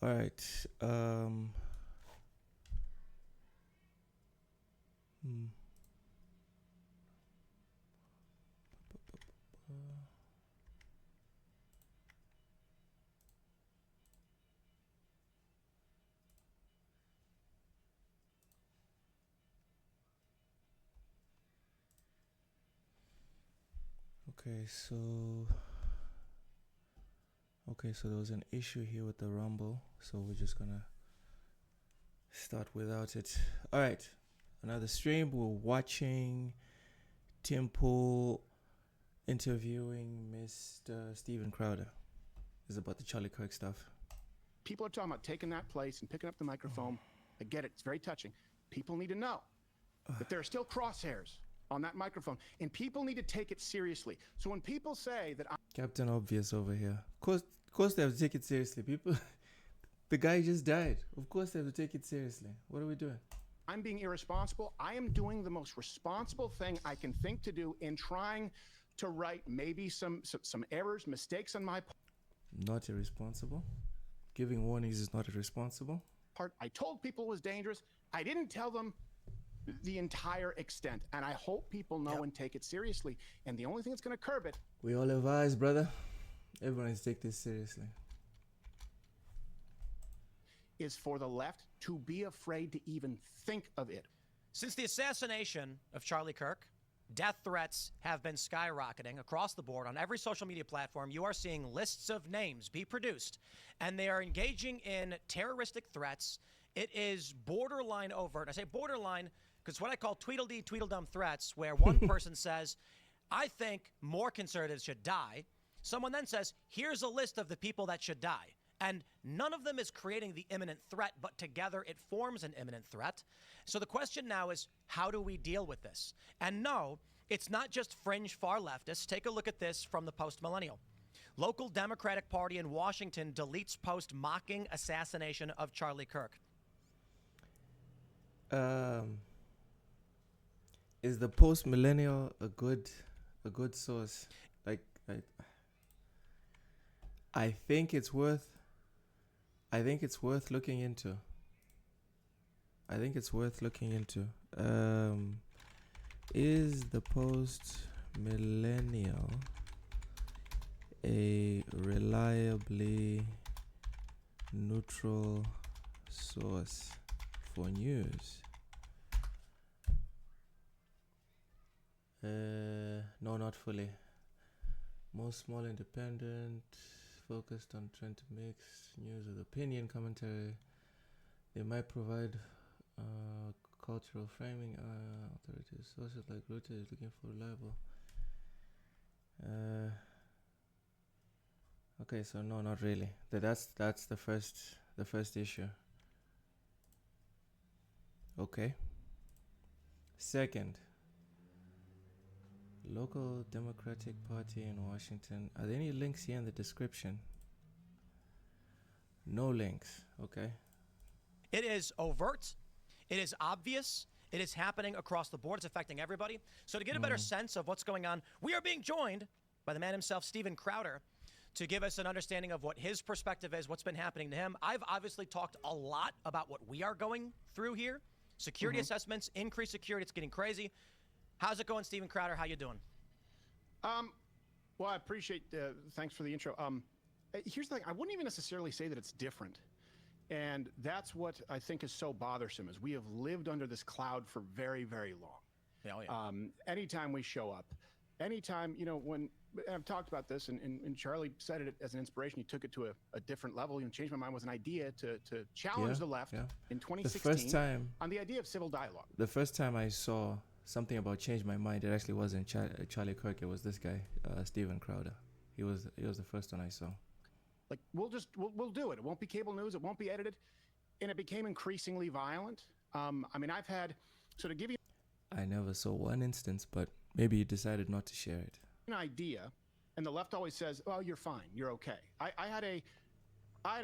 All right. Hmm. Okay, so there was an issue here with the Rumble, so we're just gonna start without it. All right, another stream. We're watching Tim Pool interviewing Mr. Steven Crowder. This is about the Charlie Kirk stuff. People are talking about taking that place and picking up the microphone. I get it. It's very touching. People need to know that there are still crosshairs on that microphone, and people need to take it seriously. So when people say that Captain Obvious over here. Of course they have to take it seriously. People, the guy just died. Of course they have to take it seriously. What are we doing? I'm being irresponsible, I am doing the most responsible thing I can think to do in trying to right maybe some errors, mistakes on my Not irresponsible. Giving warnings is not irresponsible. part. I told people it was dangerous. I didn't tell them the entire extent, and I hope people know and take it seriously. And the only thing that's going to curb it, We all advise, brother. Everyone needs to take this seriously. is for the left to be afraid to even think of it. Since the assassination of Charlie Kirk, death threats have been skyrocketing across the board on every social media platform. You are seeing lists of names be produced, and they are engaging in terroristic threats. It is borderline overt. I say borderline because what I call Tweedledee Tweedledum threats, where one person says, I think more conservatives should die. Someone then says, here's a list of the people that should die. And none of them is creating the imminent threat, but together it forms an imminent threat. So the question now is, how do we deal with this? And no, it's not just fringe far leftists. Take a look at this from the post-millennial. Local Democratic Party in Washington deletes post mocking assassination of Charlie Kirk. Is the post millennial a good source? Like, I think it's worth looking into. Is the post millennial a reliably neutral source for news? No, not fully. Most small independent focused on trying to mix news with opinion commentary. They might provide cultural framing. Authorities, sources like Reuters is looking for reliable. Okay, so no, not really. That's the first issue. Okay. Second, local Democratic Party in Washington. Are there any links here in the description? No links. Okay. It is overt. It is obvious. It is happening across the board. It's affecting everybody. So to get a better sense of what's going on, we are being joined by the man himself, Steven Crowder, to give us an understanding of what his perspective is, what's been happening to him. I've obviously talked a lot about what we are going through here. Security assessments, increased security. It's getting crazy. How's it going, Steven Crowder? How you doing? Well, I appreciate, thanks for the intro. Here's the thing, I wouldn't even necessarily say that it's different. And that's what I think is so bothersome, is we have lived under this cloud for very, very long. Yeah. Anytime we show up, anytime, when I've talked about this, and Charlie said it as an inspiration, he took it to a different level. Changed My Mind was an idea to challenge the left in 2016 on the idea of civil dialogue. The first time I saw something about Change My Mind, it actually wasn't Charlie Kirk. It was this guy, Steven Crowder. He was the first one I saw. Like, we'll do it. It won't be cable news. It won't be edited. And it became increasingly violent. I've had, so to give you I never saw one instance, but maybe you decided not to share it. an idea, and the left always says, oh, you're fine, you're okay. I had a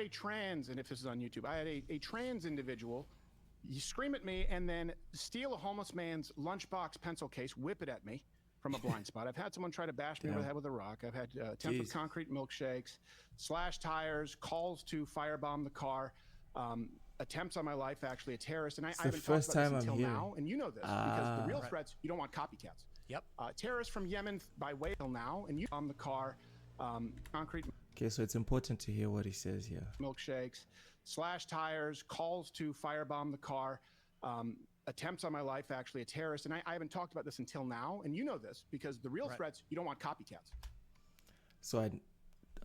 trans, and if this is on YouTube, I had a trans individual, you scream at me and then steal a homeless man's lunchbox pencil case, whip it at me from a blind spot. I've had someone try to bash me over the head with a rock. I've had attempts with concrete milkshakes, slashed tires, calls to firebomb the car, attempts on my life, actually, a terrorist. And I haven't talked about this until now, and you know this, because the real threats, you don't want copycats. Yep. Terrorists from Yemen by way till now, and you on the car, concrete. Okay, so it's important to hear what he says here. Milkshakes, slashed tires, calls to firebomb the car, attempts on my life, actually, a terrorist. And I haven't talked about this until now, and you know this, because the real threats, you don't want copycats. So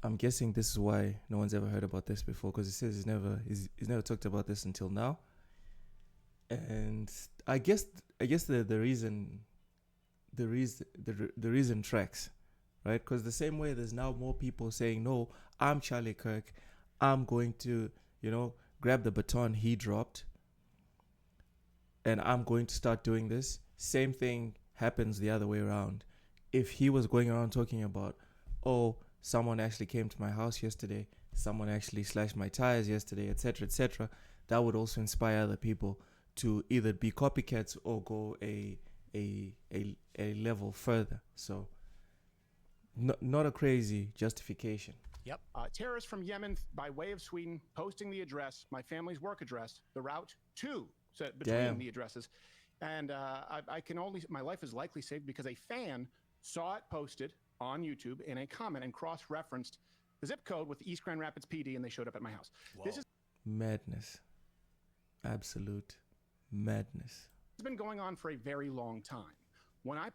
I'm guessing this is why no one's ever heard about this before, because he says he's never talked about this until now. And I guess the reason tracks, right? Because the same way there's now more people saying, no, I'm Charlie Kirk, I'm going to, grab the baton he dropped, and I'm going to start doing this. Same thing happens the other way around. If he was going around talking about, oh, someone actually came to my house yesterday, someone actually slashed my tires yesterday, etc., that would also inspire other people to either be copycats or go a level further. So not a crazy justification. Yep. Terrorists from Yemen by way of Sweden posting the address, my family's work address, the route to between the addresses. And my life is likely saved because a fan saw it posted on YouTube in a comment and cross-referenced the zip code with East Grand Rapids PD, and they showed up at my house. Whoa. This is madness. Absolute madness. It's been going on for a very long time. When I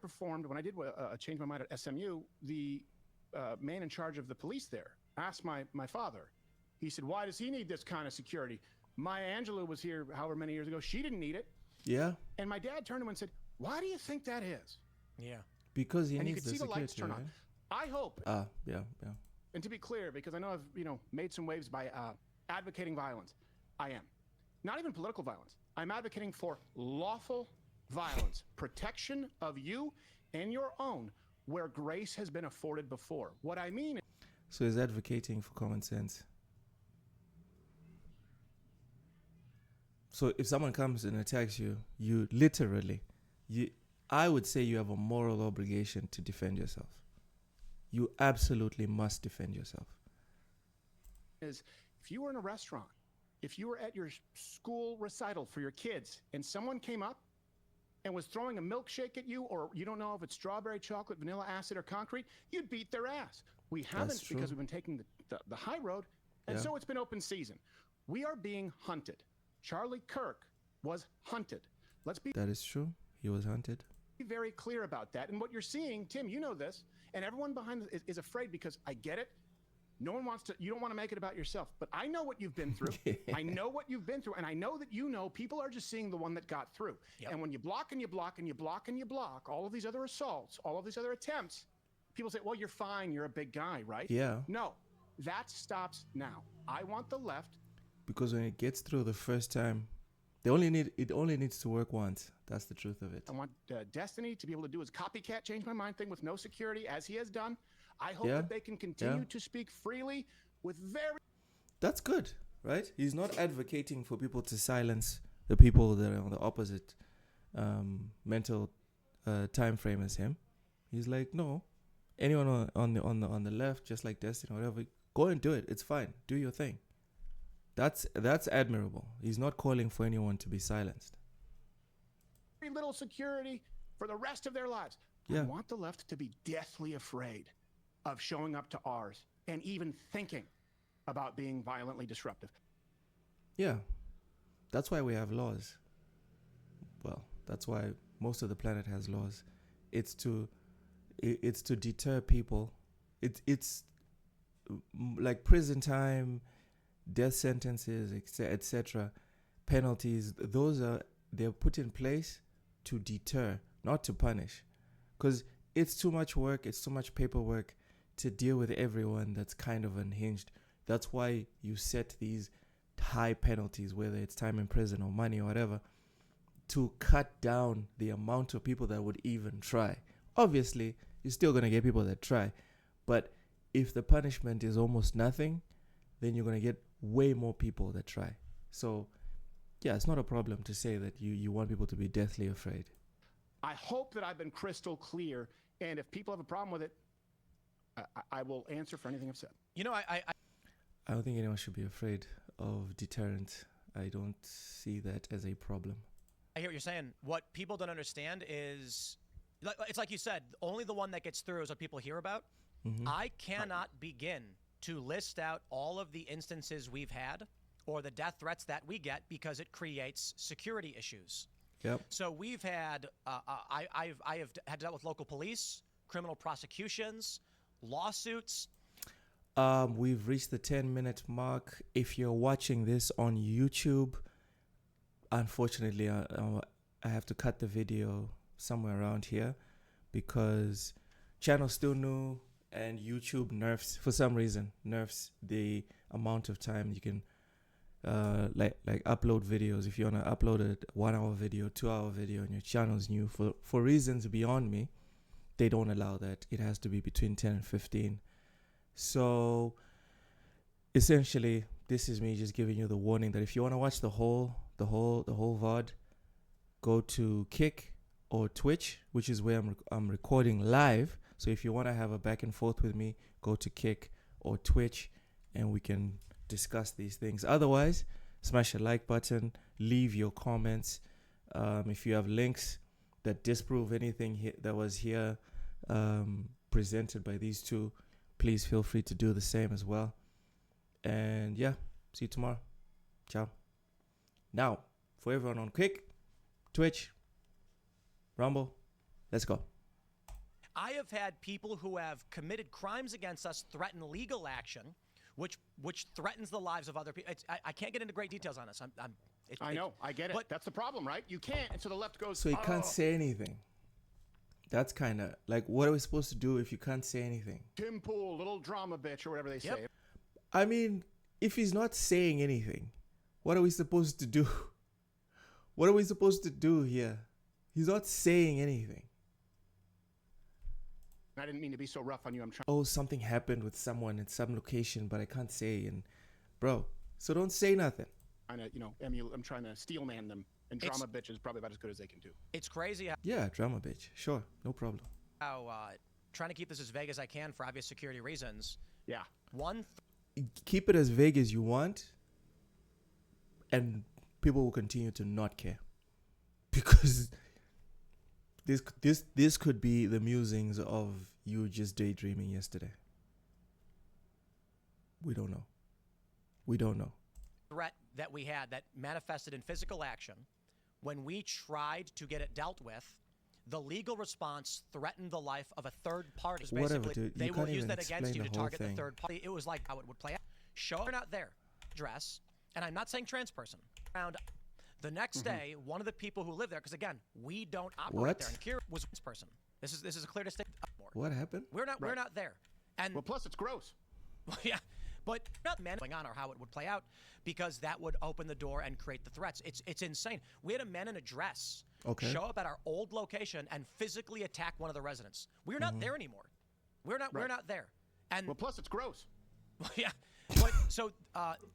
did Change My Mind at SMU, the man in charge of the police there asked my father. He said, why does he need this kind of security? Maya Angelou was here however many years ago. She didn't need it. Yeah. And my dad turned to him and said, why do you think that is? Yeah. Because he and needs you could see the lights turn on. I hope. Yeah. And to be clear, because I know I've made some waves by advocating violence. I am. Not even political violence. I'm advocating for lawful violence, protection of you and your own, where grace has been afforded before. What I mean. So he's advocating for common sense. So if someone comes and attacks you, I would say you have a moral obligation to defend yourself. You absolutely must defend yourself. Is if you were in a restaurant, if you were at your school recital for your kids, and someone came up and was throwing a milkshake at you, or you don't know if it's strawberry, chocolate, vanilla, acid, or concrete, you'd beat their ass. We haven't, because we've been taking the high road, and so it's been open season. We are being hunted. Charlie Kirk was hunted. That is true. He was hunted. Be very clear about that. And what you're seeing, Tim, you know this, and everyone behind this is afraid, because I get it. No one wants to, you don't want to make it about yourself, but I know what you've been through. I know what you've been through, and I know that people are just seeing the one that got through. Yep. And when you block and you block and you block and you block all of these other assaults, all of these other attempts, people say, well, you're fine, you're a big guy, right? Yeah. No, that stops now. I want the left. Because when it gets through the first time, it only needs to work once. That's the truth of it. I want Destiny to be able to do his copycat change my mind thing with no security, as he has done. I hope that they can continue to speak freely with very... That's good, right? He's not advocating for people to silence the people that are on the opposite mental time frame as him. He's like, no, anyone on the left, just like Destiny or whatever, go and do it. It's fine. Do your thing. That's admirable. He's not calling for anyone to be silenced. Very little security for the rest of their lives. Yeah. I want the left to be deathly afraid of showing up to ours and even thinking about being violently disruptive. Yeah. That's why we have laws. Well, that's why most of the planet has laws. It's to deter people. It's like prison time, death sentences, etc., penalties. They're put in place to deter, not to punish, because it's too much work. It's too much paperwork to deal with everyone that's kind of unhinged. That's why you set these high penalties, whether it's time in prison or money or whatever, to cut down the amount of people that would even try. Obviously, you're still going to get people that try, but if the punishment is almost nothing, then you're going to get way more people that try. So, yeah, it's not a problem to say that you want people to be deathly afraid. I hope that I've been crystal clear And if people have a problem with it, I will answer for anything I've said. You know, I don't think anyone should be afraid of deterrent. I don't see that as a problem. I hear what you're saying. What people don't understand is, it's like you said, only the one that gets through is what people hear about. I cannot begin to list out all of the instances we've had or the death threats that we get because it creates security issues. Yep. So we've had, I have had to deal with local police, criminal prosecutions, lawsuits. We've reached the 10-minute mark. If you're watching this on YouTube, unfortunately, I have to cut the video somewhere around here because channel's still new and YouTube for some reason nerfs the amount of time you can like upload videos. If you want to upload a 1 hour video, 2 hour video, and your channel's new, for reasons beyond me, they don't allow that. It has to be between 10 and 15. So essentially, this is me just giving you the warning that if you want to watch the whole VOD, go to Kick or Twitch, which is where I'm recording live. So if you want to have a back and forth with me, go to Kick or Twitch, and we can discuss these things. Otherwise, smash a like button, leave your comments. If you have links that disprove anything that was here presented by these two, please feel free to do the same as well. And yeah, see you tomorrow. Ciao. Now, for everyone on Kick, Twitch, Rumble, let's go. I have had people who have committed crimes against us threaten legal action, which threatens the lives of other people. I can't get into great details on this. I know. I get it. But that's the problem, right? You can't. And so the left goes, so you can't say anything. That's kind of like, what are we supposed to do if you can't say anything? Tim Pool, little drama bitch, or whatever they say. I mean, if he's not saying anything, what are we supposed to do? What are we supposed to do here? He's not saying anything. I didn't mean to be so rough on you. I'm trying. Oh, something happened with someone at some location, but I can't say. And bro, so don't say nothing. I know, I'm trying to steel man them, and drama bitch is probably about as good as they can do. It's crazy. Yeah, drama bitch. Sure, no problem. How trying to keep this as vague as I can for obvious security reasons. Yeah. Keep it as vague as you want, and people will continue to not care because this could be the musings of you just daydreaming yesterday. We don't know. We don't know. Threat that we had that manifested in physical action, when we tried to get it dealt with, the legal response threatened the life of a third party. Whatever, dude. They will use that against you to target the third party. It was like how it would play out. Show up, not there. Dress, and I'm not saying trans person. Around the next day, one of the people who live there, because again, we don't operate there. And Kirk was this person. This is a clear distinction. What happened? We're not there. And well, plus it's gross. Yeah. But not man on or how it would play out, because that would open the door and create the threats. It's insane. We had a man in a dress show up at our old location and physically attack one of the residents. We're not there anymore. We're not there. And well, plus it's gross. Yeah. But so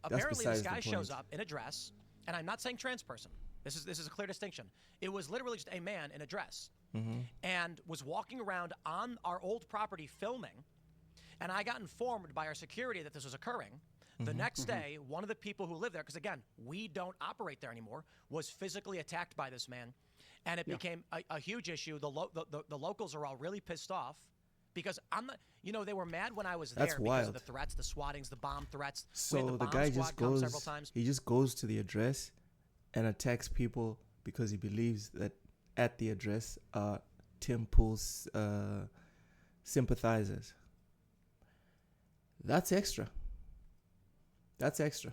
apparently this guy shows up in a dress, and I'm not saying trans person. This is a clear distinction. It was literally just a man in a dress and was walking around on our old property filming. And I got informed by our security that this was occurring. The next day, one of the people who live there, because again, we don't operate there anymore, was physically attacked by this man. And it became a huge issue. The locals are all really pissed off because I'm not, they were mad when I was there because of the threats, the swattings, the bomb threats. So the guy just goes, several times. He just goes to the address and attacks people because he believes that at the address are Tim Pool's sympathizers. That's extra. That's extra.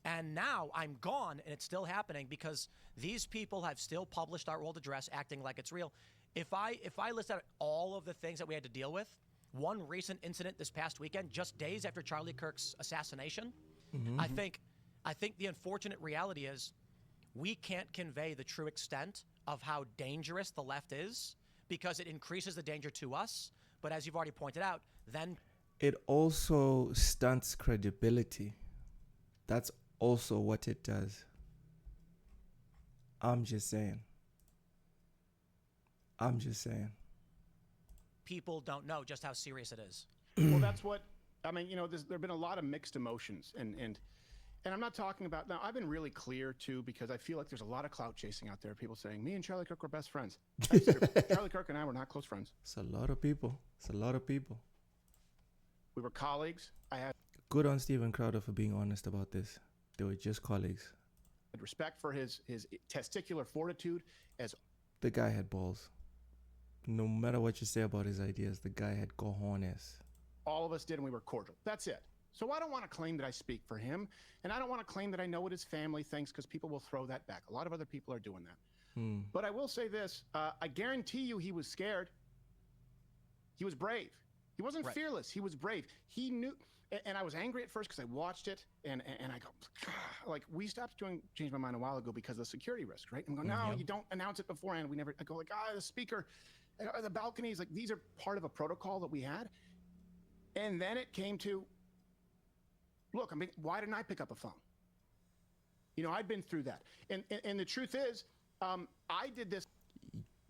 And now I'm gone, and it's still happening because these people have still published our old address, acting like it's real. If I list out all of the things that we had to deal with, one recent incident this past weekend, just days after Charlie Kirk's assassination, I think the unfortunate reality is we can't convey the true extent of how dangerous the left is because it increases the danger to us. But as you've already pointed out, then it also stunts credibility. That's also what it does. I'm just saying. people don't know just how serious it is. Well, that's what I mean. You know, there have been a lot of mixed emotions, and I'm not talking about now. I've been really clear too, because I feel like there's a lot of clout chasing out there. People saying me and Charlie Kirk were best friends. Charlie Kirk and I were not close friends. It's a lot of people. It's a lot of people. We were colleagues. I had good on Steven Crowder for being honest about this. They were just colleagues. Respect for his testicular fortitude. As the guy had balls. No matter what you say about his ideas, the guy had cojones. All of us did, and we were cordial. That's it. So I don't want to claim that I speak for him, and I don't want to claim that I know what his family thinks, because people will throw that back. A lot of other people are doing that. But I will say this. I guarantee you he was scared. He was brave. He wasn't fearless. He was brave. He knew, and I was angry at first because I watched it, and I go, like, we stopped doing Change My Mind a while ago because of the security risk, right? And I'm going, no, you don't announce it beforehand. We never, I go like, the speaker, the balconies, like, these are part of a protocol that we had. And then it came to, look, I mean, why didn't I pick up a phone? You know, I'd been through that. And the truth is, I did this.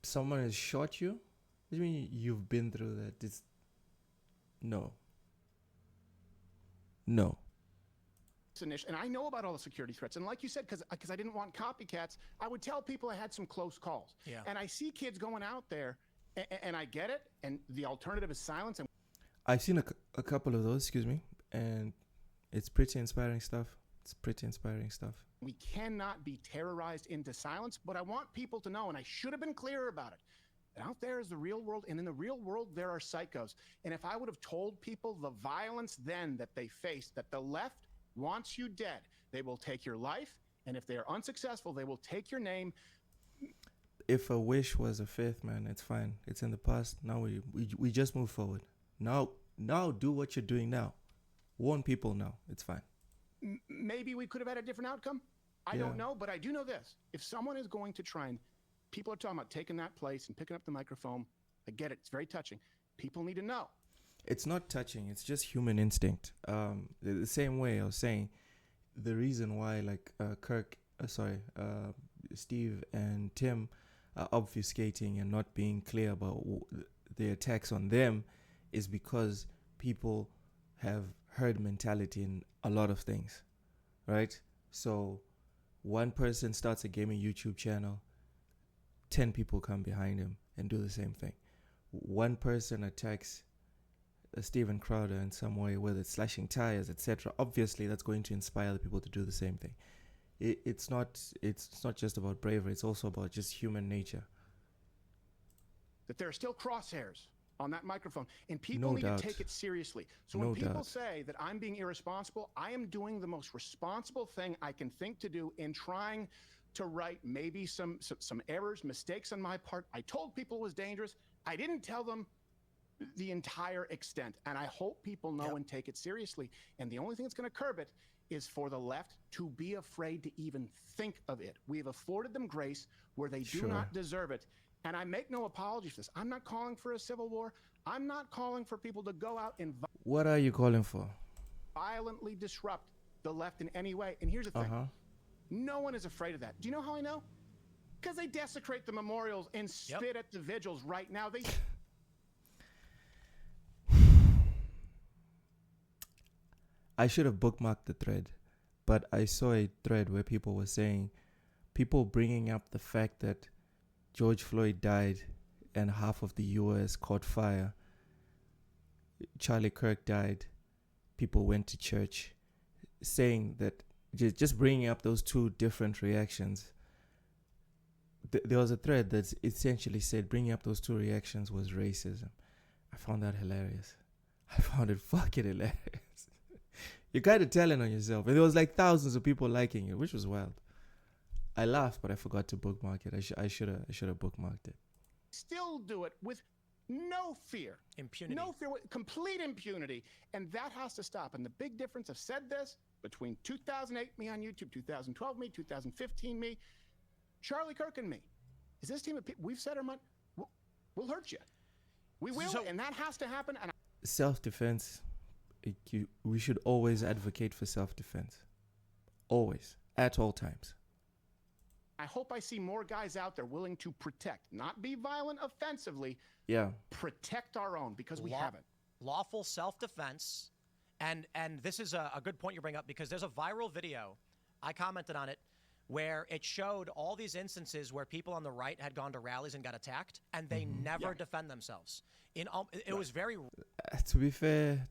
Someone has shot you? What do you mean you've been through that? No. And I know about all the security threats. And like you said, because I didn't want copycats, I would tell people I had some close calls. Yeah. And I see kids going out there, and I get it. And the alternative is silence. And I've seen a couple of those, and it's pretty inspiring stuff. We cannot be terrorized into silence, but I want people to know, and I should have been clearer about it, that out there is the real world, and in the real world, there are psychos. And if I would have told people the violence then that they faced, that the left wants you dead, they will take your life, and if they are unsuccessful, they will take your name. If a wish was a faith, man, it's fine. It's in the past. Now we just move forward. Now do what you're doing now. Warn people now. It's fine. Maybe we could have had a different outcome. I don't know, but I do know this. If someone is going to try, and people are talking about taking that place and picking up the microphone, I get it. It's very touching. People need to know. It's not touching. It's just human instinct. The same way I was saying, the reason why, like, Steve and Tim are obfuscating and not being clear about the attacks on them is because people have herd mentality in a lot of things, right? So one person starts a gaming YouTube channel, 10 people come behind him and do the same thing. One person attacks Steven Crowder in some way, whether it's slashing tires, etc. Obviously, that's going to inspire the people to do the same thing. It's not just about bravery. It's also about just human nature. That there are still crosshairs on that microphone, and people need to take it seriously. So when people say that I'm being irresponsible, I am doing the most responsible thing I can think to do in trying to right maybe some errors, mistakes on my part. I told people it was dangerous. I didn't tell them the entire extent, and I hope people know and take it seriously. And the only thing that's going to curb it is for the left to be afraid to even think of it. We have afforded them grace where they do not deserve it. And I make no apology for this. I'm not calling for a civil war. I'm not calling for people to go out and what are you calling for? Violently disrupt the left in any way. And here's the thing. No one is afraid of that. Do you know how I know? Because they desecrate the memorials and spit at the vigils right now. I should have bookmarked the thread, but I saw a thread where people were saying, people bringing up the fact that George Floyd died and half of the US caught fire. Charlie Kirk died. People went to church, saying that, just bringing up those two different reactions. There was a thread that essentially said bringing up those two reactions was racism. I found that hilarious. I found it fucking hilarious. You're kind of telling on yourself. And there was like thousands of people liking it, which was wild. I laughed, but I forgot to bookmark it. I should have bookmarked it. Still do it with no fear. Impunity. No fear, complete impunity. And that has to stop. And the big difference, I've said this, between 2008 me on YouTube, 2012 me, 2015 me, Charlie Kirk and me, is this team of people, we've said our mind, we'll hurt you. We will, and that has to happen. And self-defense, we should always advocate for self-defense. Always, at all times. I hope I see more guys out there willing to protect, not be violent offensively. Yeah. Protect our own, because we haven't. Lawful self-defense. And this is a good point you bring up, because there's a viral video, I commented on it, where it showed all these instances where people on the right had gone to rallies and got attacked, and they never defend themselves. It was very. To be fair,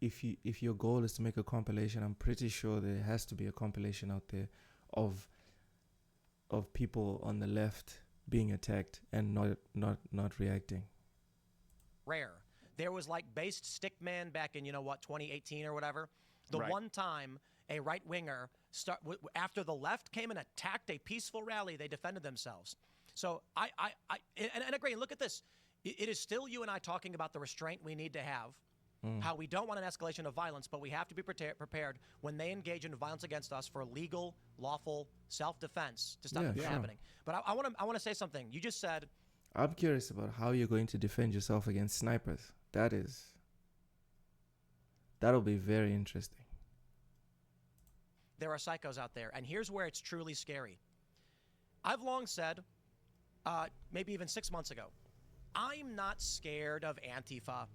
if your goal is to make a compilation, I'm pretty sure there has to be a compilation out there of people on the left being attacked and not reacting. Rare. There was like Based Stickman back in 2018 or whatever. The one time a right winger after the left came and attacked a peaceful rally, they defended themselves. So I agree. And look at this. It is still you and I talking about the restraint we need to have, how we don't want an escalation of violence, but we have to be prepared when they engage in violence against us for legal, lawful self-defense to stop it from happening. But I want to say something. You just said. I'm curious about how you're going to defend yourself against snipers. That'll be very interesting. There are psychos out there, and here's where it's truly scary. I've long said, maybe even 6 months ago, I'm not scared of Antifa.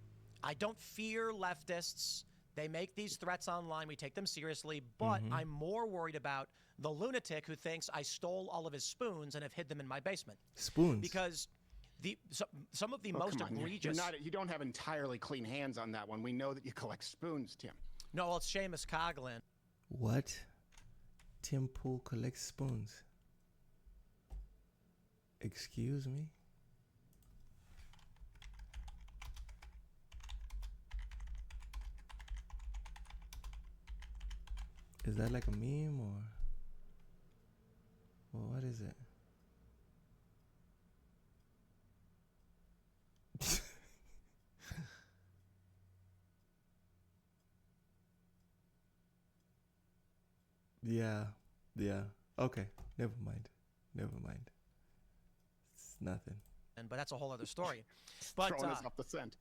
I don't fear leftists. They make these threats online. We take them seriously, but I'm more worried about the lunatic who thinks I stole all of his spoons and have hid them in my basement. Spoons? Because some of the most egregious. You don't have entirely clean hands on that one. We know that you collect spoons, Tim. No, well, it's Seamus Coughlin. What? Tim Pool collects spoons. Excuse me? Is that like a meme or what is it? Yeah. Okay. Never mind. It's nothing. But that's a whole other story. But throwing us off the scent.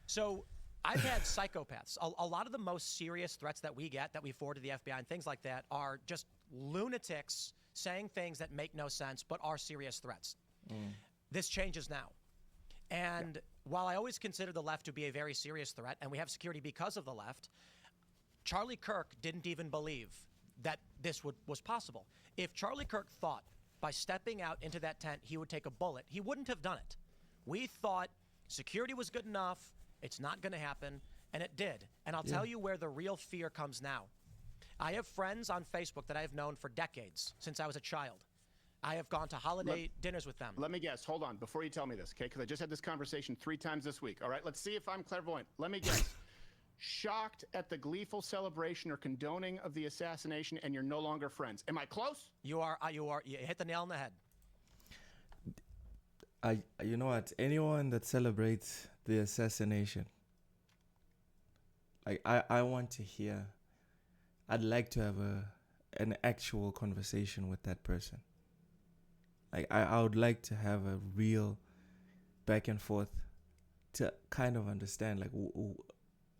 So I've had psychopaths. A lot of the most serious threats that we get, that we forward to the FBI and things like that, are just lunatics saying things that make no sense but are serious threats. This changes now. And while I always consider the left to be a very serious threat, and we have security because of the left, Charlie Kirk didn't even believe that this was possible. If Charlie Kirk thought by stepping out into that tent he would take a bullet, he wouldn't have done it. We thought security was good enough, it's not going to happen, and it did. And I'll tell you where the real fear comes now. I have friends on Facebook that I have known for decades, since I was a child. I have gone to holiday dinners with them. Let me guess. Hold on. Before you tell me this, okay? Because I just had this conversation 3 times this week. All right? Let's see if I'm clairvoyant. Let me guess. Shocked at the gleeful celebration or condoning of the assassination, and you're no longer friends. Am I close? You are. You hit the nail on the head. You know what? Anyone that celebrates the assassination, like I want to hear. I'd like to have an actual conversation with that person. Like I would like to have a real back and forth to kind of understand, like,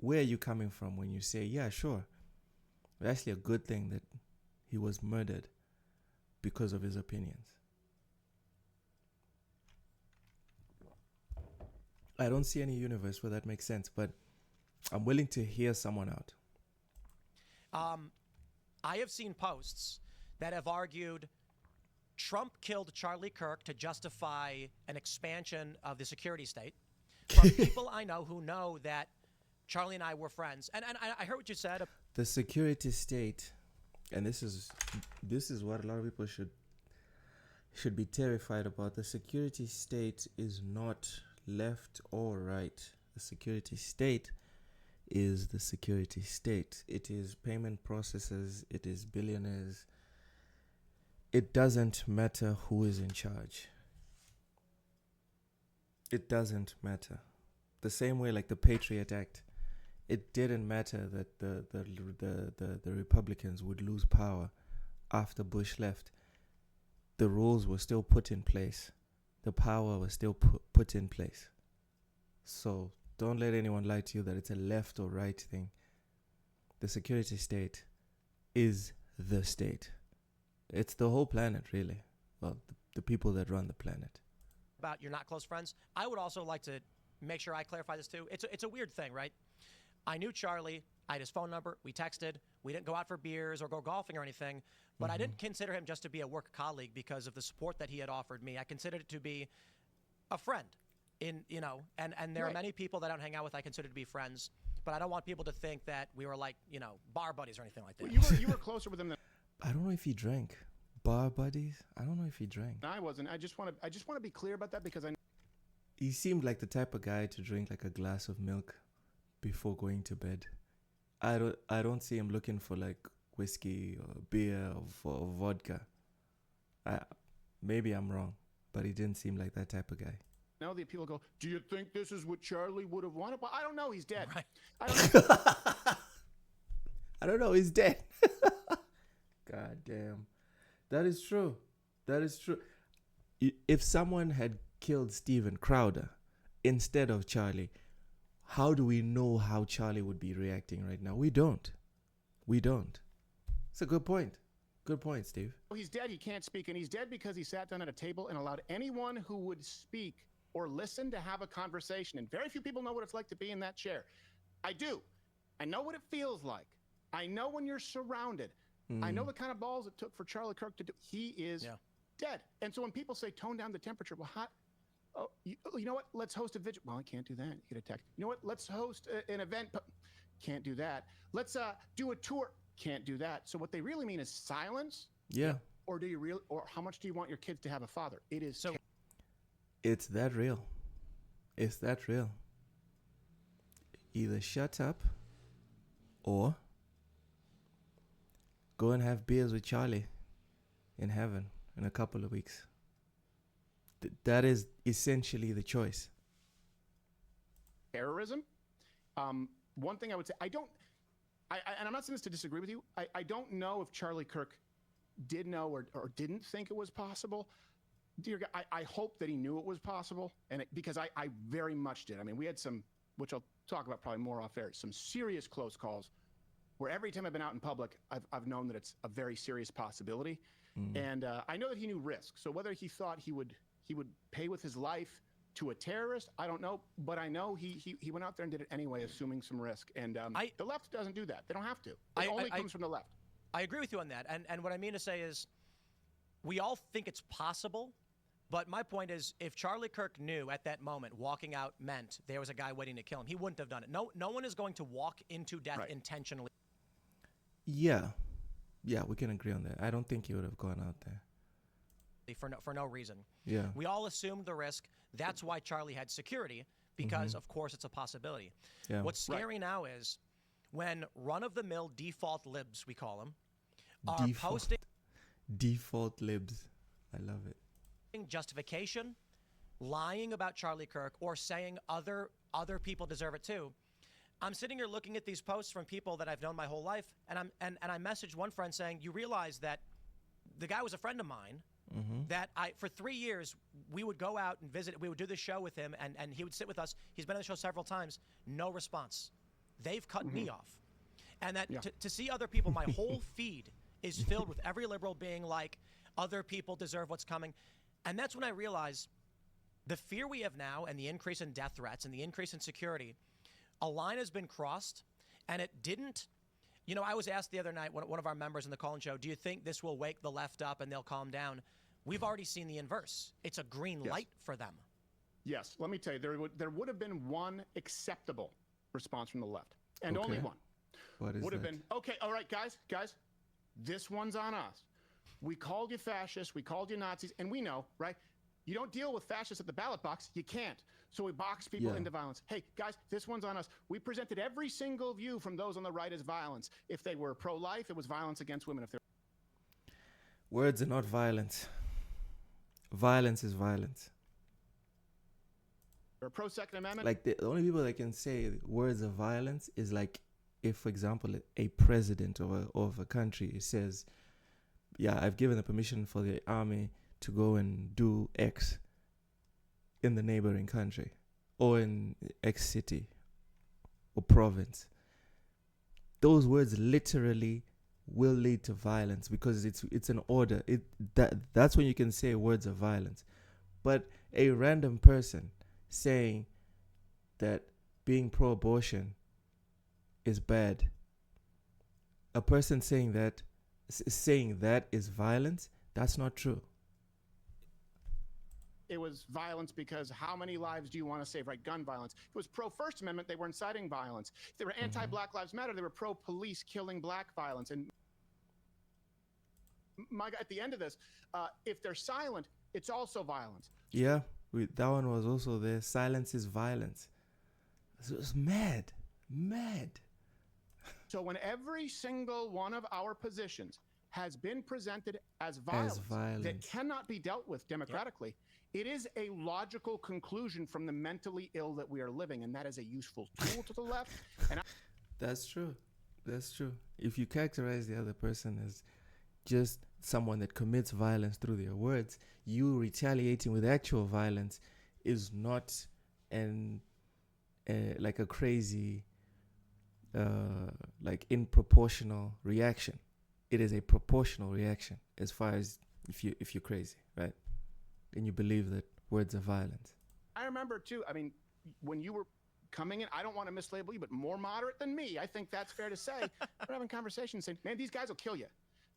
where are you coming from when you say, yeah, sure, it's actually a good thing that he was murdered because of his opinions. I don't see any universe where that makes sense, but I'm willing to hear someone out. I have seen posts that have argued Trump killed Charlie Kirk to justify an expansion of the security state. From people I know who know that Charlie and I were friends. And I heard what you said. The security state, and this is what a lot of people should be terrified about. The security state is not left or right. The security state is the security state. It is payment processors. It is billionaires. It doesn't matter who is in charge. It doesn't matter. The same way like the Patriot Act, it didn't matter that the Republicans would lose power after Bush left. The rules were still put in place. The power was still put in place. So don't let anyone lie to you that it's a left or right thing. The security state is the state. It's the whole planet, really. Well, the people that run the planet. About you're not close friends. I would also like to make sure I clarify this too. It's a weird thing, right? I knew Charlie. I had his phone number. We texted. We didn't go out for beers or go golfing or anything. But I didn't consider him just to be a work colleague because of the support that he had offered me. I considered it to be a friend. And there are many people that I don't hang out with I consider to be friends. But I don't want people to think that we were like, bar buddies or anything like that. Well, you were closer with him than I don't know if he drank. Bar buddies? I don't know if he drank. I wasn't. I just want to be clear about that because He seemed like the type of guy to drink like a glass of milk before going to bed. I don't see him looking for like whiskey or beer or vodka. Maybe I'm wrong, but he didn't seem like that type of guy. know that people go, do you think this is what Charlie would have wanted? Well, I don't know. He's dead. Right. I don't know. He's dead. God damn. That is true. That is true. If someone had killed Steven Crowder instead of Charlie, how do we know how Charlie would be reacting right now? We don't. We don't. It's a good point. Good point, Steve. He's dead. He can't speak. And he's dead because he sat down at a table and allowed anyone who would speak or listen to have a conversation. And very few people know what it's like to be in that chair. I do. I know what it feels like. I know when you're surrounded. I know the kind of balls it took for Charlie Kirk to do. He is dead. And so when people say tone down the temperature, well, you know what? Let's host a vigil. Well, I can't do that. You get a text. You know what? Let's host an event. Can't do that. Let's do a tour. Can't do that. So what they really mean is silence. Yeah. Or do you really? Or how much do you want your kids to have a father? It is. So it's that real. It's that real. Either shut up or go and have beers with Charlie in heaven in a couple of weeks. That is essentially the choice. Terrorism. One thing I would say, and I'm not saying this to disagree with you. I don't know if Charlie Kirk did know or didn't think it was possible. Dear God, I hope that he knew it was possible, because I very much did. I mean, we had some, which I'll talk about probably more off air, some serious close calls where every time I've been out in public, I've known that it's a very serious possibility. And I know that he knew risk. So whether he thought he would pay with his life to a terrorist, I don't know. But I know he went out there and did it anyway, assuming some risk. And the left doesn't do that. They don't have to. It only comes from the left. I agree with you on that. And what I mean to say is we all think it's possible. But my point is, if Charlie Kirk knew at that moment walking out meant there was a guy waiting to kill him, he wouldn't have done it. No one is going to walk into death intentionally. Yeah, we can agree on that. I don't think he would have gone out there for no reason. Yeah, we all assumed the risk. That's why Charlie had security, because of course it's a possibility. Yeah. What's scary now is when run-of-the-mill default libs, we call them, are posting default libs. I love it. Justification, lying about Charlie Kirk, or saying other people deserve it too. I'm sitting here looking at these posts from people that I've known my whole life, and I messaged one friend saying, you realize that the guy was a friend of mine, that for 3 years we would go out and visit, we would do the show with him, and he would sit with us. He's been on the show several times. No response. They've cut me off. And that to see other people, my whole feed is filled with every liberal being like, other people deserve what's coming. And that's when I realized the fear we have now and the increase in death threats and the increase in security, a line has been crossed, and it didn't. I was asked the other night, one of our members in the call-in show, do you think this will wake the left up and they'll calm down? We've already seen the inverse. It's a green light for them. Yes. Let me tell you, there would have been one acceptable response from the left, and only one. What is would have that? been, okay, all right, guys, this one's on us. We called you fascists, we called you Nazis, and we know, right? You don't deal with fascists at the ballot box. You can't. So we box people into violence. Hey, guys, this one's on us. We presented every single view from those on the right as violence. If they were pro-life, it was violence against women. If they Words are not violence. Violence is violence. were pro-Second Amendment. Like the only people that can say words of violence is like if, for example, a president of a country says, yeah, I've given the permission for the army to go and do X in the neighboring country or in X city or province. Those words literally will lead to violence because it's an order. That's when you can say words of violence. But a random person saying that being pro-abortion is bad, a person saying that is violence, that's not true. It was violence because how many lives do you want to save, right? Gun violence. If it was pro-First Amendment, they were inciting violence. If they were anti-Black Lives Matter, they were pro-police killing black violence. And at the end of this, if they're silent, it's also violence. Yeah, that one was also there. Silence is violence. It was mad. So when every single one of our positions has been presented as violence, that cannot be dealt with democratically, it is a logical conclusion from the mentally ill that we are living, and that is a useful tool to the left. And that's true. If you characterize the other person as just someone that commits violence through their words, you retaliating with actual violence is not like a crazy, like in-proportional reaction. It is a proportional reaction as far as if you're crazy, right? And you believe that words are violence. I remember too, I mean, when you were coming in, I don't want to mislabel you, but more moderate than me. I think that's fair to say. We're having conversations saying, man, these guys will kill you.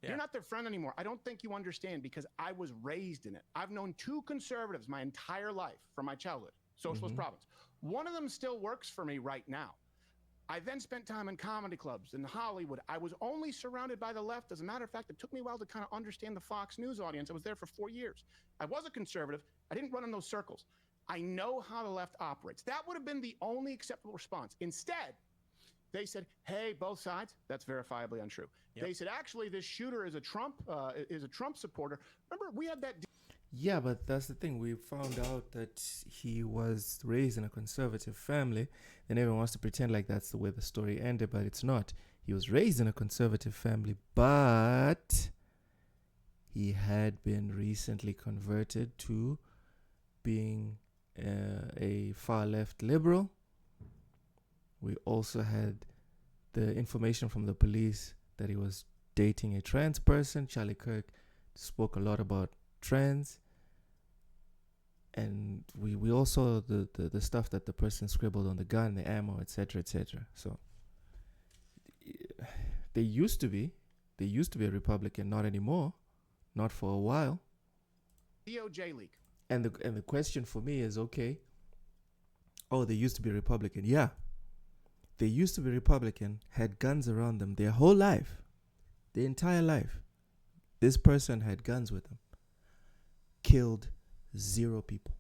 Yeah. You're not their friend anymore. I don't think you understand because I was raised in it. I've known two conservatives my entire life from my childhood, socialist province. One of them still works for me right now. I then spent time in comedy clubs in Hollywood. I was only surrounded by the left. As a matter of fact, it took me a while to kind of understand the Fox News audience. I was there for 4 years. I was a conservative. I didn't run in those circles. I know how the left operates. That would have been the only acceptable response. Instead, they said, hey, both sides. That's verifiably untrue. Yep. They said, actually, this shooter is a Trump supporter. Remember, we had that. Yeah, but that's the thing. We found out that he was raised in a conservative family, and everyone wants to pretend like that's the way the story ended, but it's not. He was raised in a conservative family, but he had been recently converted to being a far-left liberal. We also had the information from the police that he was dating a trans person. Charlie Kirk spoke a lot about trans, and we also the stuff that the person scribbled on the gun, the ammo, etc. So they used to be a Republican, not anymore, not for a while. DOJ leak. And the question for me is, okay, oh, they used to be Republican. Yeah, they used to be Republican, had guns around them their whole life, their entire life. This person had guns with them. Killed 0 people.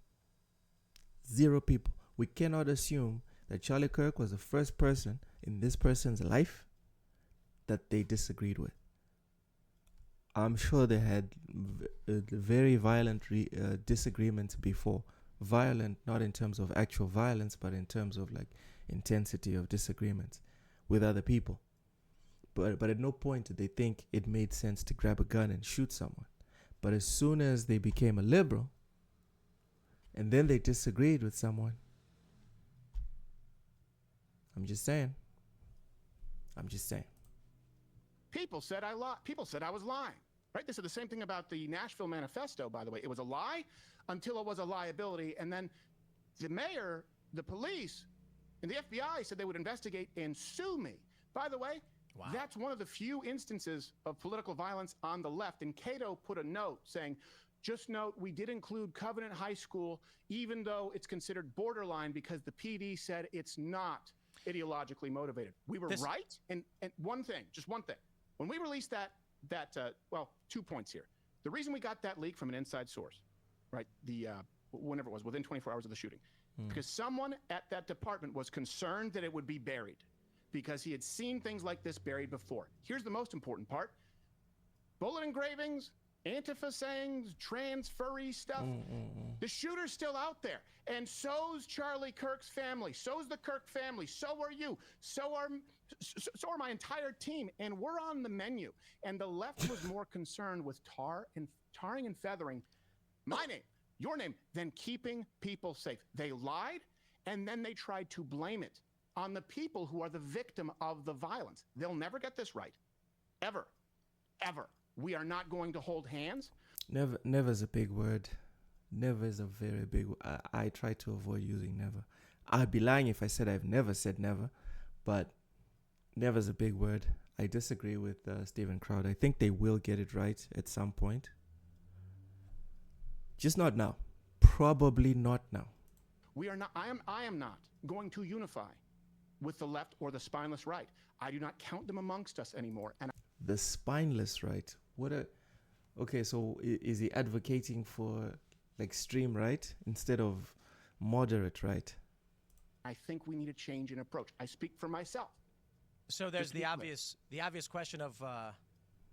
0 people. We cannot assume that Charlie Kirk was the first person in this person's life that they disagreed with. I'm sure they had very violent disagreements before. Violent, not in terms of actual violence, but in terms of like intensity of disagreements with other people. But at no point did they think it made sense to grab a gun and shoot someone. But as soon as they became a liberal, and then they disagreed with someone, I'm just saying. People said I lied. People said I was lying. Right? They said the same thing about the Nashville Manifesto, by the way. It was a lie until it was a liability. And then the mayor, the police, and the FBI said they would investigate and sue me. By the way, that's one of the few instances of political violence on the left. And Cato put a note saying, just note, we did include Covenant High School, even though it's considered borderline because the PD said it's not ideologically motivated. We were right. And one thing, just one thing. When we released that, 2 points here. The reason we got that leak from an inside source, right? Whenever it was, within 24 hours of the shooting, because someone at that department was concerned that it would be buried because he had seen things like this buried before. Here's the most important part. Bullet engravings, Antifa sayings, trans furry stuff. The shooter's still out there. And so's Charlie Kirk's family. So's the Kirk family. So are you. So are my entire team. And we're on the menu. And the left was more concerned with tarring and feathering my name, your name, than keeping people safe. They lied, and then they tried to blame it on the people who are the victim of the violence. They'll never get this right. Ever. ever. We are not going to hold hands. Never is a big word. Never is a very big word. I try to avoid using never. I'd be lying if I said I've never said never, but never is a big word. I disagree with Steven Crowd. I think they will get it right at some point. Just not now. Probably not now. We are not. I am not going to unify with the left or the spineless right. I do not count them amongst us anymore. And the spineless right. Okay, so is he advocating for extreme right instead of moderate right? I think we need a change in approach. I speak for myself. So there's the obvious question of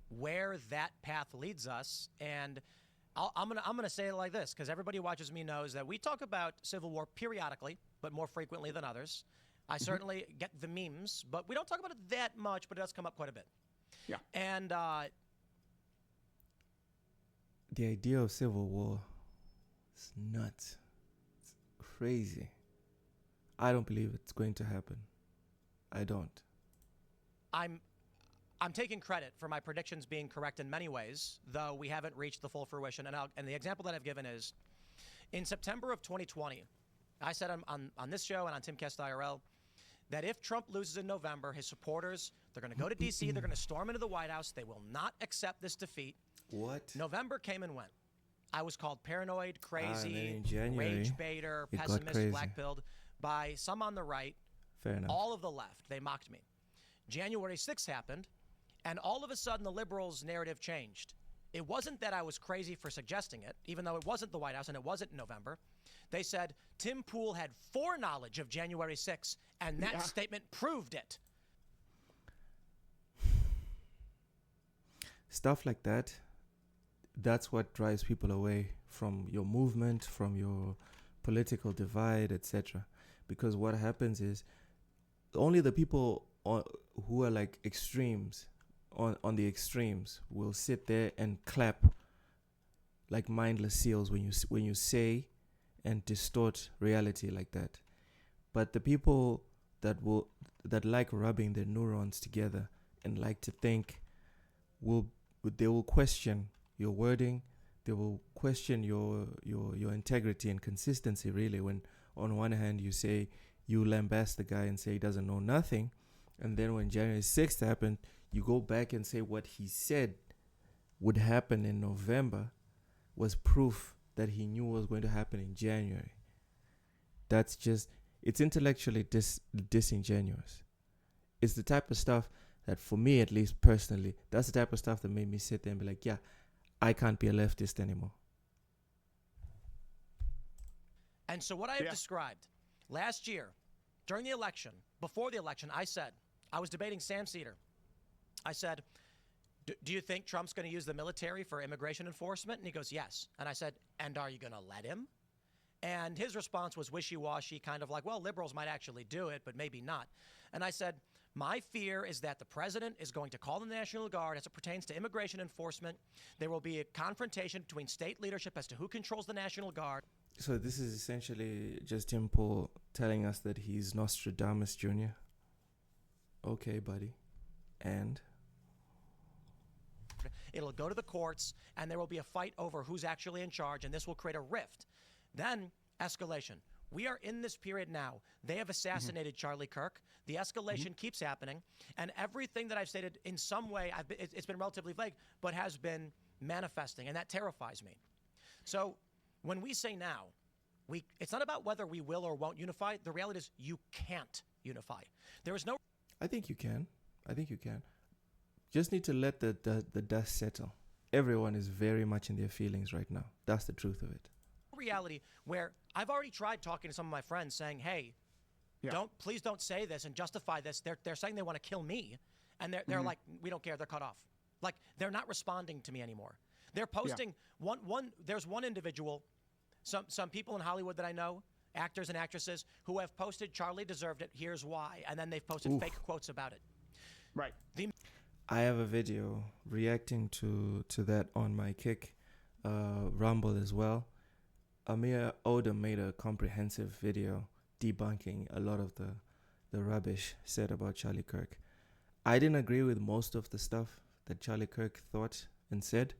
where that path leads us, and I'm gonna say it like this, because everybody who watches me knows that we talk about civil war periodically, but more frequently than others. I certainly get the memes, but we don't talk about it that much, but it does come up quite a bit. Yeah. And the idea of civil war is nuts. It's crazy. I don't believe it's going to happen. I don't. I'm taking credit for my predictions being correct in many ways, though we haven't reached the full fruition. And the example that I've given is, in September of 2020, I said on this show and on Timcast IRL that if Trump loses in November, his supporters, they're going to go to D.C., they're going to storm into the White House, they will not accept this defeat. What? November came and went. I was called paranoid, crazy, January, rage baiter, pessimist, black-pilled by some on the right, fair enough, all of the left. They mocked me. January 6th happened, and all of a sudden the liberals' narrative changed. It wasn't that I was crazy for suggesting it, even though it wasn't the White House and it wasn't in November. They said Tim Pool had foreknowledge of January 6th, and that statement proved it. Stuff like that, that's what drives people away from your movement, from your political divide, etc. Because what happens is only the people who are like extremes, on the extremes, will sit there and clap like mindless seals when you say and distort reality like that. But the people that like rubbing their neurons together and like to think they will question your wording, they will question your integrity and consistency, really, when on one hand you say you lambast the guy and say he doesn't know nothing, and then when January 6th happened, you go back and say what he said would happen in November was proof that he knew what was going to happen in January. That's just, it's intellectually disingenuous. It's the type of stuff that, for me at least personally, that's the type of stuff that made me sit there and be like, yeah, I can't be a leftist anymore. And so what I have described last year, during the election, before the election, I said, I was debating Sam Cedar. I said, do you think Trump's going to use the military for immigration enforcement? And he goes, yes. And I said, and are you going to let him? And his response was wishy-washy, kind of like, well, liberals might actually do it, but maybe not. And I said, my fear is that the president is going to call the National Guard as it pertains to immigration enforcement. There will be a confrontation between state leadership as to who controls the National Guard. So this is essentially just Tim Pool telling us that he's Nostradamus Jr. Okay, buddy. And? It'll go to the courts, and there will be a fight over who's actually in charge, and this will create a rift. Then, escalation. We are in this period now. They have assassinated Charlie Kirk. The escalation keeps happening, and everything that I've stated in some way, it's been relatively vague, but has been manifesting, and that terrifies me. So when we say now, it's not about whether we will or won't unify. The reality is you can't unify. There is no... I think you can. Just need to let the dust settle. Everyone is very much in their feelings right now. That's the truth of it. Reality where I've already tried talking to some of my friends saying, hey, please don't say this and justify this. They're saying they want to kill me, and they're like, we don't care, they're cut off. Like, they're not responding to me anymore. They're posting there's one individual, some people in Hollywood that I know, actors and actresses, who have posted Charlie deserved it, here's why, and then they've posted fake quotes about it. Right. I have a video reacting to that on my Kick Rumble as well. Amir Odom made a comprehensive video debunking a lot of the rubbish said about Charlie Kirk. I didn't agree with most of the stuff that Charlie Kirk thought and said.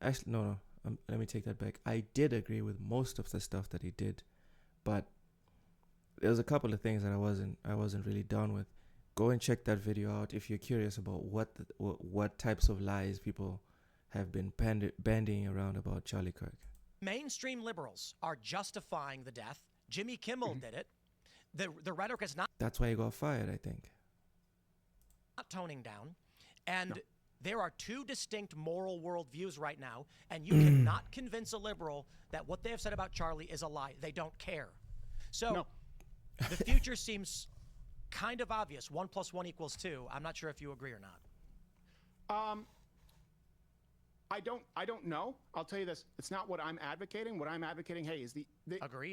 Actually, no. Let me take that back. I did agree with most of the stuff that he did, but there was a couple of things that I wasn't really down with. Go and check that video out if you're curious about what types of lies people have been bandying around about Charlie Kirk. Mainstream liberals are justifying the death. Jimmy Kimmel did it. The rhetoric is not. That's why he got fired, I think. Not toning down, and there are two distinct moral worldviews right now, and you cannot convince a liberal that what they have said about Charlie is a lie. They don't care. So the future seems kind of obvious. 1 + 1 = 2. I'm not sure if you agree or not. I don't know. I'll tell you this. It's not what I'm advocating. What I'm advocating, hey, is the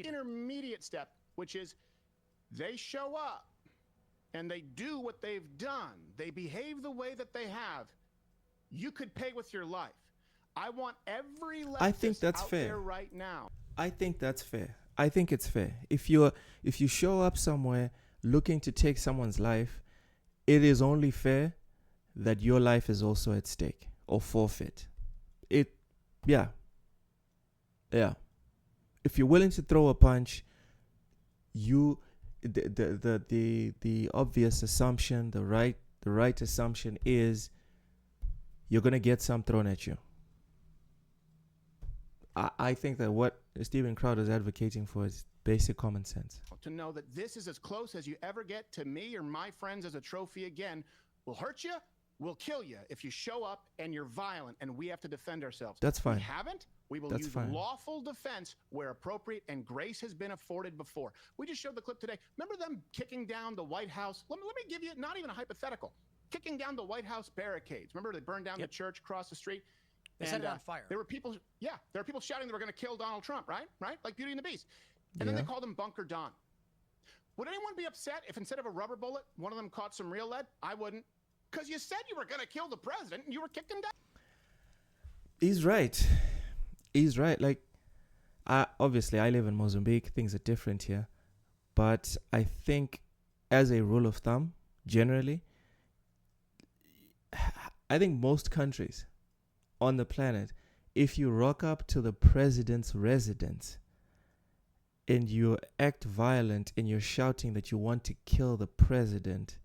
intermediate step, which is they show up and they do what they've done. They behave the way that they have. You could pay with your life. I want every leftist out there right now. I think that's fair. I think it's fair. If you show up somewhere looking to take someone's life, it is only fair that your life is also at stake or forfeit. Yeah. If you're willing to throw a punch, the obvious assumption, the right assumption is you're gonna get some thrown at you. I think that what Steven Crowder is advocating for is basic common sense. To know that this is as close as you ever get to me or my friends as a trophy again. Will hurt you, will kill you if you show up and you're violent and we have to defend ourselves. That's fine. If we haven't, we will use lawful defense where appropriate, and grace has been afforded before. We just showed the clip today. Remember them kicking down the White House? Let me give you not even a hypothetical. Kicking down the White House barricades. Remember they burned down the church across the street? They set it on fire. There were people shouting they were going to kill Donald Trump, right? Like Beauty and the Beast. And then they called him Bunker Don. Would anyone be upset if instead of a rubber bullet, one of them caught some real lead? I wouldn't. Because you said you were going to kill the president and you were kicked him down. He's right. Like, obviously, I live in Mozambique. Things are different here. But I think, as a rule of thumb, generally, I think most countries on the planet, if you rock up to the president's residence and you act violent and you're shouting that you want to kill the president,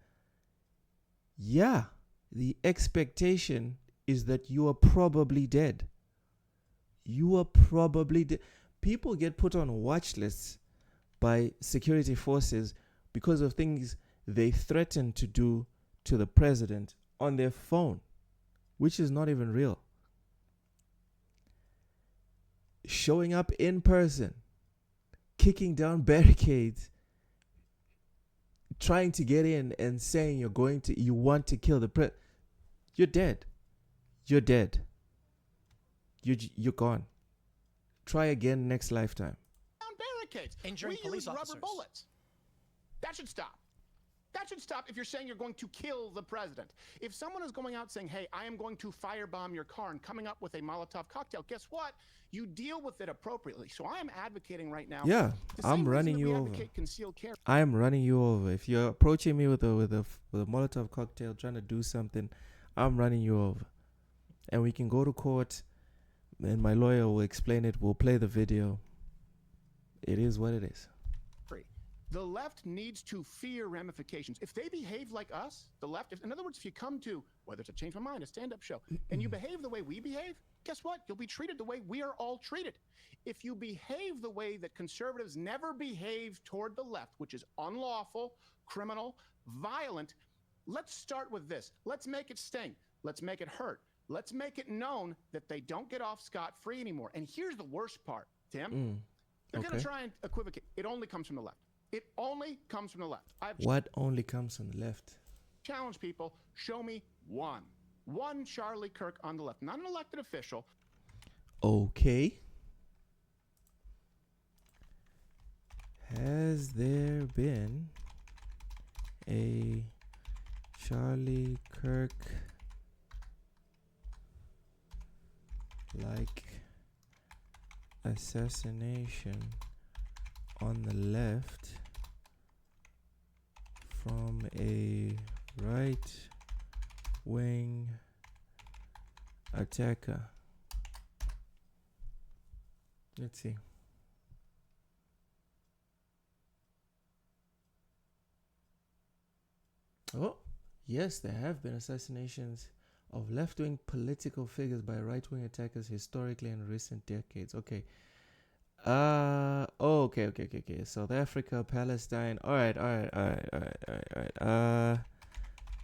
the expectation is that you are probably dead. You are probably dead. People get put on watch lists by security forces because of things they threaten to do to the president on their phone, which is not even real. Showing up in person, kicking down barricades, trying to get in and saying you want to kill the president, you're dead. You're dead. You're gone. Try again next lifetime. Down barricades. Injuring police officers. Rubber bullets. That should stop. That should stop if you're saying you're going to kill the president. If someone is going out saying, hey, I am going to firebomb your car and coming up with a Molotov cocktail, guess what? You deal with it appropriately. So I am advocating right now. Yeah, I'm running you over. I am running you over. If you're approaching me with a Molotov cocktail trying to do something, I'm running you over. And we can go to court and my lawyer will explain it. We'll play the video. It is what it is. The left needs to fear ramifications. If they behave like us, the left, in other words, if you come to, whether it's a Change My Mind, a stand-up show, and you behave the way we behave, guess what? You'll be treated the way we are all treated. If you behave the way that conservatives never behave toward the left, which is unlawful, criminal, violent, let's start with this. Let's make it sting. Let's make it hurt. Let's make it known that they don't get off scot-free anymore. And here's the worst part, Tim. They're going to try and equivocate. It only comes from the left. It only comes from the left. What only comes from the left? Challenge people. Show me one Charlie Kirk on the left, not an elected official. Okay. Has there been a Charlie Kirk like assassination on the left from a right-wing attacker. Let's see. Oh, yes, there have been assassinations of left-wing political figures by right-wing attackers historically in recent decades. Okay. Okay. South Africa, Palestine. All right.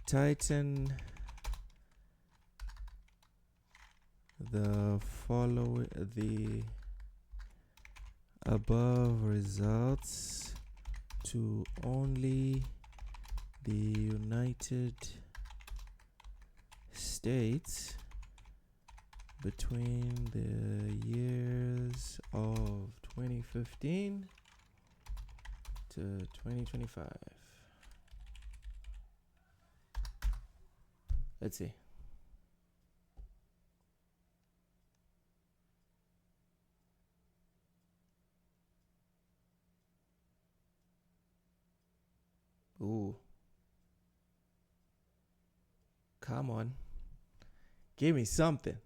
Titan. The above results to only the United States between the years of 2015 to 2025. Let's see. Ooh. Come on. Give me something.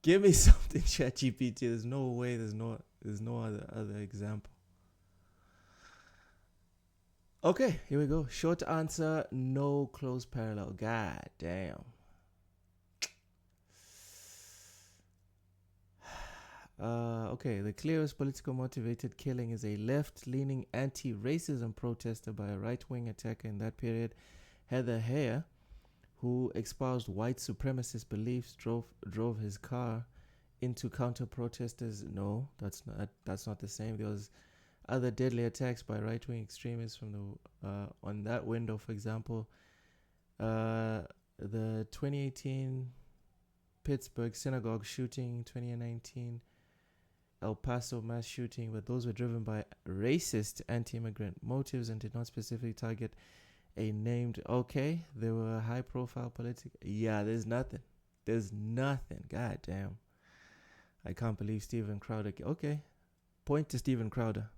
Give me something, ChatGPT. There's no way. There's no other example. Okay, here we go. Short answer, no close parallel. God damn. Okay, the clearest political motivated killing is a left-leaning anti-racism protester by a right-wing attacker in that period, Heather Heyer, who espoused white supremacist beliefs, drove his car into counter-protesters. No, that's not the same. There was other deadly attacks by right-wing extremists from the on that window. For example, the 2018 Pittsburgh synagogue shooting, 2019 El Paso mass shooting, but those were driven by racist anti-immigrant motives and did not specifically target a named. Okay, there were high-profile political. Yeah, there's nothing. God damn. I can't believe Steven Crowder. Okay, point to Steven Crowder.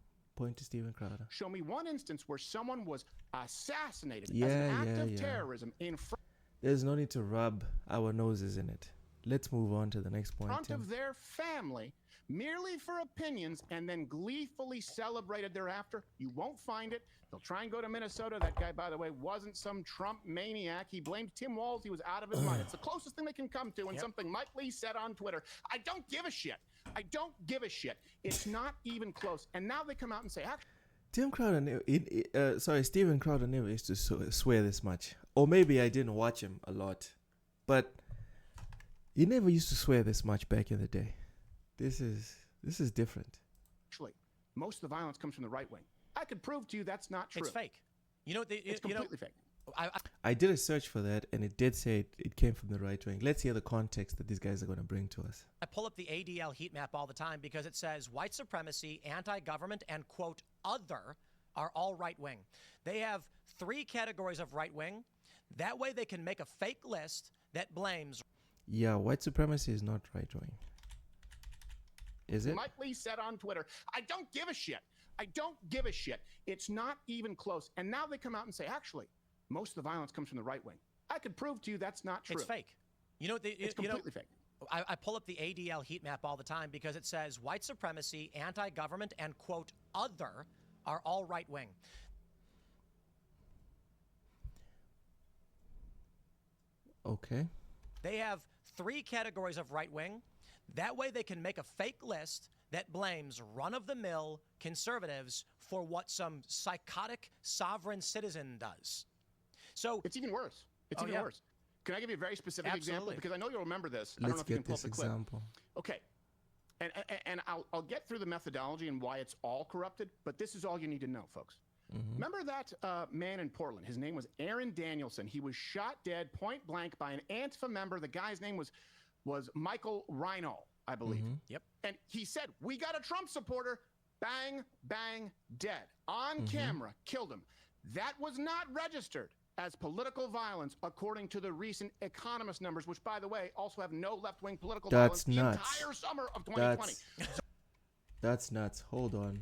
Show me one instance where someone was assassinated as an act of terrorism in front. There's no need to rub our noses in it. Let's move on to the next point. In front of their family, merely for opinions, and then gleefully celebrated thereafter. You won't find it. They'll try and go to Minnesota. That guy, by the way, wasn't some Trump maniac. He blamed Tim Walz. He was out of his mind. It's the closest thing they can come to. And something Mike Lee said on Twitter, I don't give a shit. It's not even close. And now they come out and say, Steven Crowder never used to swear this much. Or maybe I didn't watch him a lot. But he never used to swear this much back in the day. This is different. Actually, most of the violence comes from the right wing. I could prove to you that's not true. It's fake. It's completely fake. I did a search for that, and it did say it came from the right wing. Let's hear the context that these guys are going to bring to us. I pull up the ADL heat map all the time because it says white supremacy, anti-government, and, quote, other are all right wing. They have 3 categories of right wing. That way they can make a fake list that blames. Yeah, white supremacy is not right wing. Is it? Mike Lee said on Twitter, I don't give a shit. It's not even close. And now they come out and say, actually, most of the violence comes from the right wing. I could prove to you that's not true. It's fake. It's completely fake. I pull up the ADL heat map all the time because it says white supremacy, anti-government, and, quote, other are all right wing. Okay. They have 3 categories of right wing. That way they can make a fake list that blames run-of-the-mill conservatives for what some psychotic sovereign citizen does. So it's even worse. Worse. Can I give you a very specific example? Because I know you'll remember this. Let's get this example. Okay. And I'll get through the methodology and why it's all corrupted, but this is all you need to know, folks. Mm-hmm. Remember that man in Portland? His name was Aaron Danielson. He was shot dead point blank by an Antifa member. The guy's name was Michael Rhino, I believe. Mm-hmm. Yep. And he said, we got a Trump supporter. Bang, bang, dead. On camera, killed him. That was not registered as political violence, according to the recent Economist numbers, which, by the way, also have no left-wing political violence the entire summer of 2020. That's nuts. Hold on.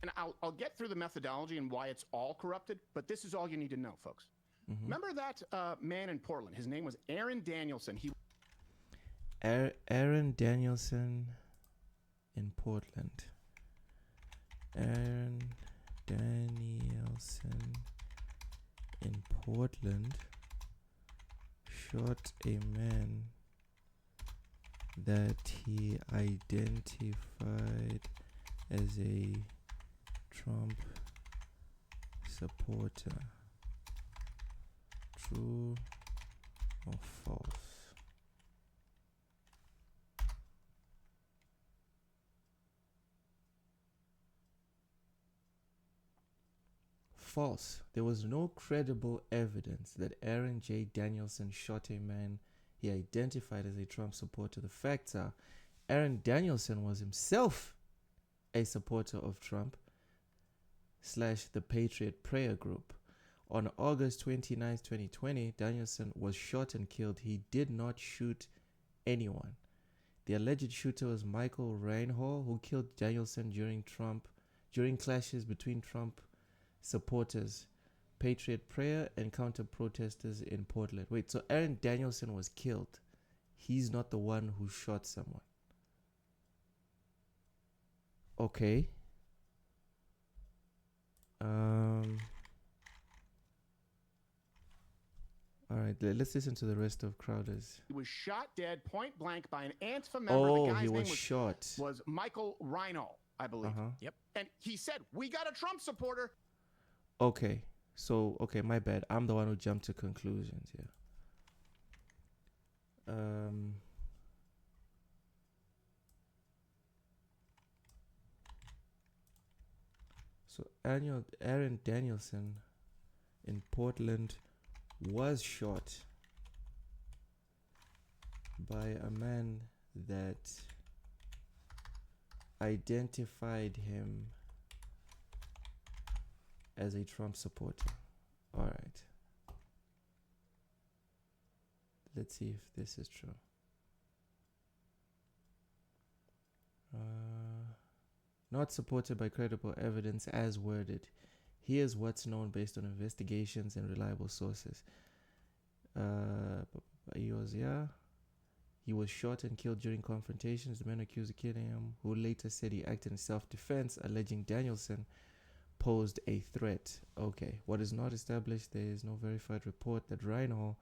And I'll get through the methodology and why it's all corrupted, but this is all you need to know, folks. Mm-hmm. Remember that man in Portland? His name was Aaron Danielson. Aaron Danielson in Portland. Aaron Danielson in Portland shot a man that he identified as a Trump supporter. True or false? False. There was no credible evidence that Aaron J. Danielson shot a man he identified as a Trump supporter. The facts are, Aaron Danielson was himself a supporter of Trump / the Patriot Prayer Group. On August 29, 2020, Danielson was shot and killed. He did not shoot anyone. The alleged shooter was Michael Reinhall, who killed Danielson during clashes between Trump supporters, Patriot Prayer, and counter-protesters in Portland. Wait, so Aaron Danielson was killed. He's not the one who shot someone. Okay. All right, let's listen to the rest of Crowder's. He was shot dead point blank by an ANTFA member. The guy's he name was shot. Was Michael Reinhall, I believe. Yep. And he said, "We got a Trump supporter." Okay, so, my bad. I'm the one who jumped to conclusions here. So Aaron Danielson in Portland was shot by a man that identified him as a Trump supporter. All right. Let's see if this is true. Not supported by credible evidence as worded. Here's what's known based on investigations and reliable sources. He was shot and killed during confrontations. The man accused of killing him, who later said he acted in self-defense, alleging Danielson posed a threat. Okay, what is not established, there is no verified report that Reinhall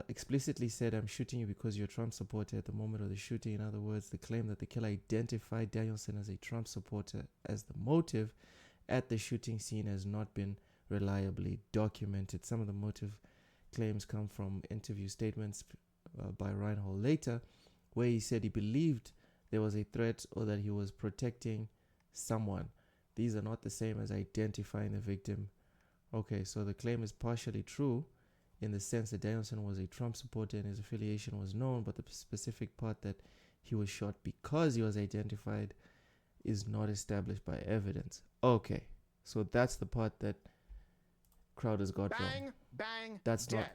explicitly said, "I'm shooting you because you're a Trump supporter" at the moment of the shooting. In other words, the claim that the killer identified Danielson as a Trump supporter as the motive at the shooting scene has not been reliably documented. Some of the motive claims come from interview statements by Reinhall later, where he said he believed there was a threat or that he was protecting someone. These are not the same as identifying the victim. Okay, so the claim is partially true in the sense that Danielson was a Trump supporter and his affiliation was known, but the specific part that he was shot because he was identified is not established by evidence. Okay, so that's the part that Crowder's got wrong. Bang, that's dead.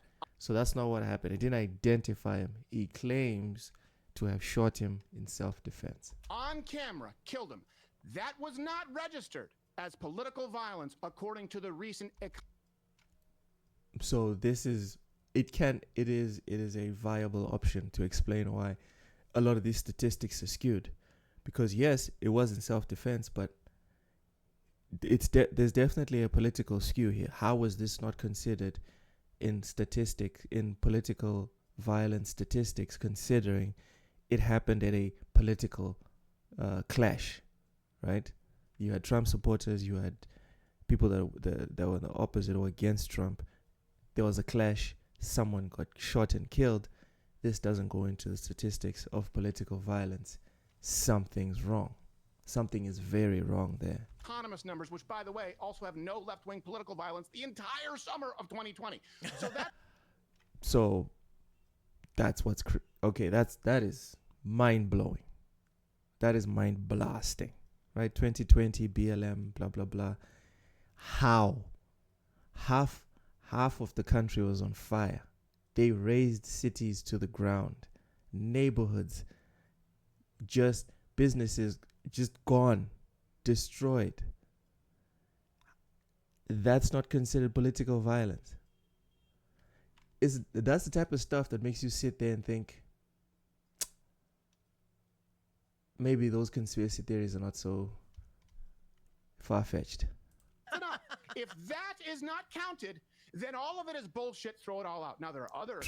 That's not what happened. He didn't identify him. He claims to have shot him in self-defense. On camera, killed him. That was not registered as political violence according to the recent... So this is, it is a viable option to explain why a lot of these statistics are skewed. Because yes, it was in self-defense, but there's definitely a political skew here. How was this not considered in political violence statistics, considering it happened at a political clash, right? You had Trump supporters, you had people that were the opposite or against Trump. There was a clash, someone got shot and killed. This doesn't go into the statistics of political violence. Something's wrong. Something is very wrong there. Economist numbers, which, by the way, also have no left-wing political violence the entire summer of 2020. So that's what's okay. That is mind-blowing. That is mind-blasting, right? 2020 BLM, blah blah blah. How? Half of the country was on fire. They razed cities to the ground, neighborhoods, businesses just gone, destroyed. That's not considered political violence. That's the type of stuff that makes you sit there and think, maybe those conspiracy theories are not so far-fetched. If that is not counted, then all of it is bullshit. Throw it all out. Now, there are other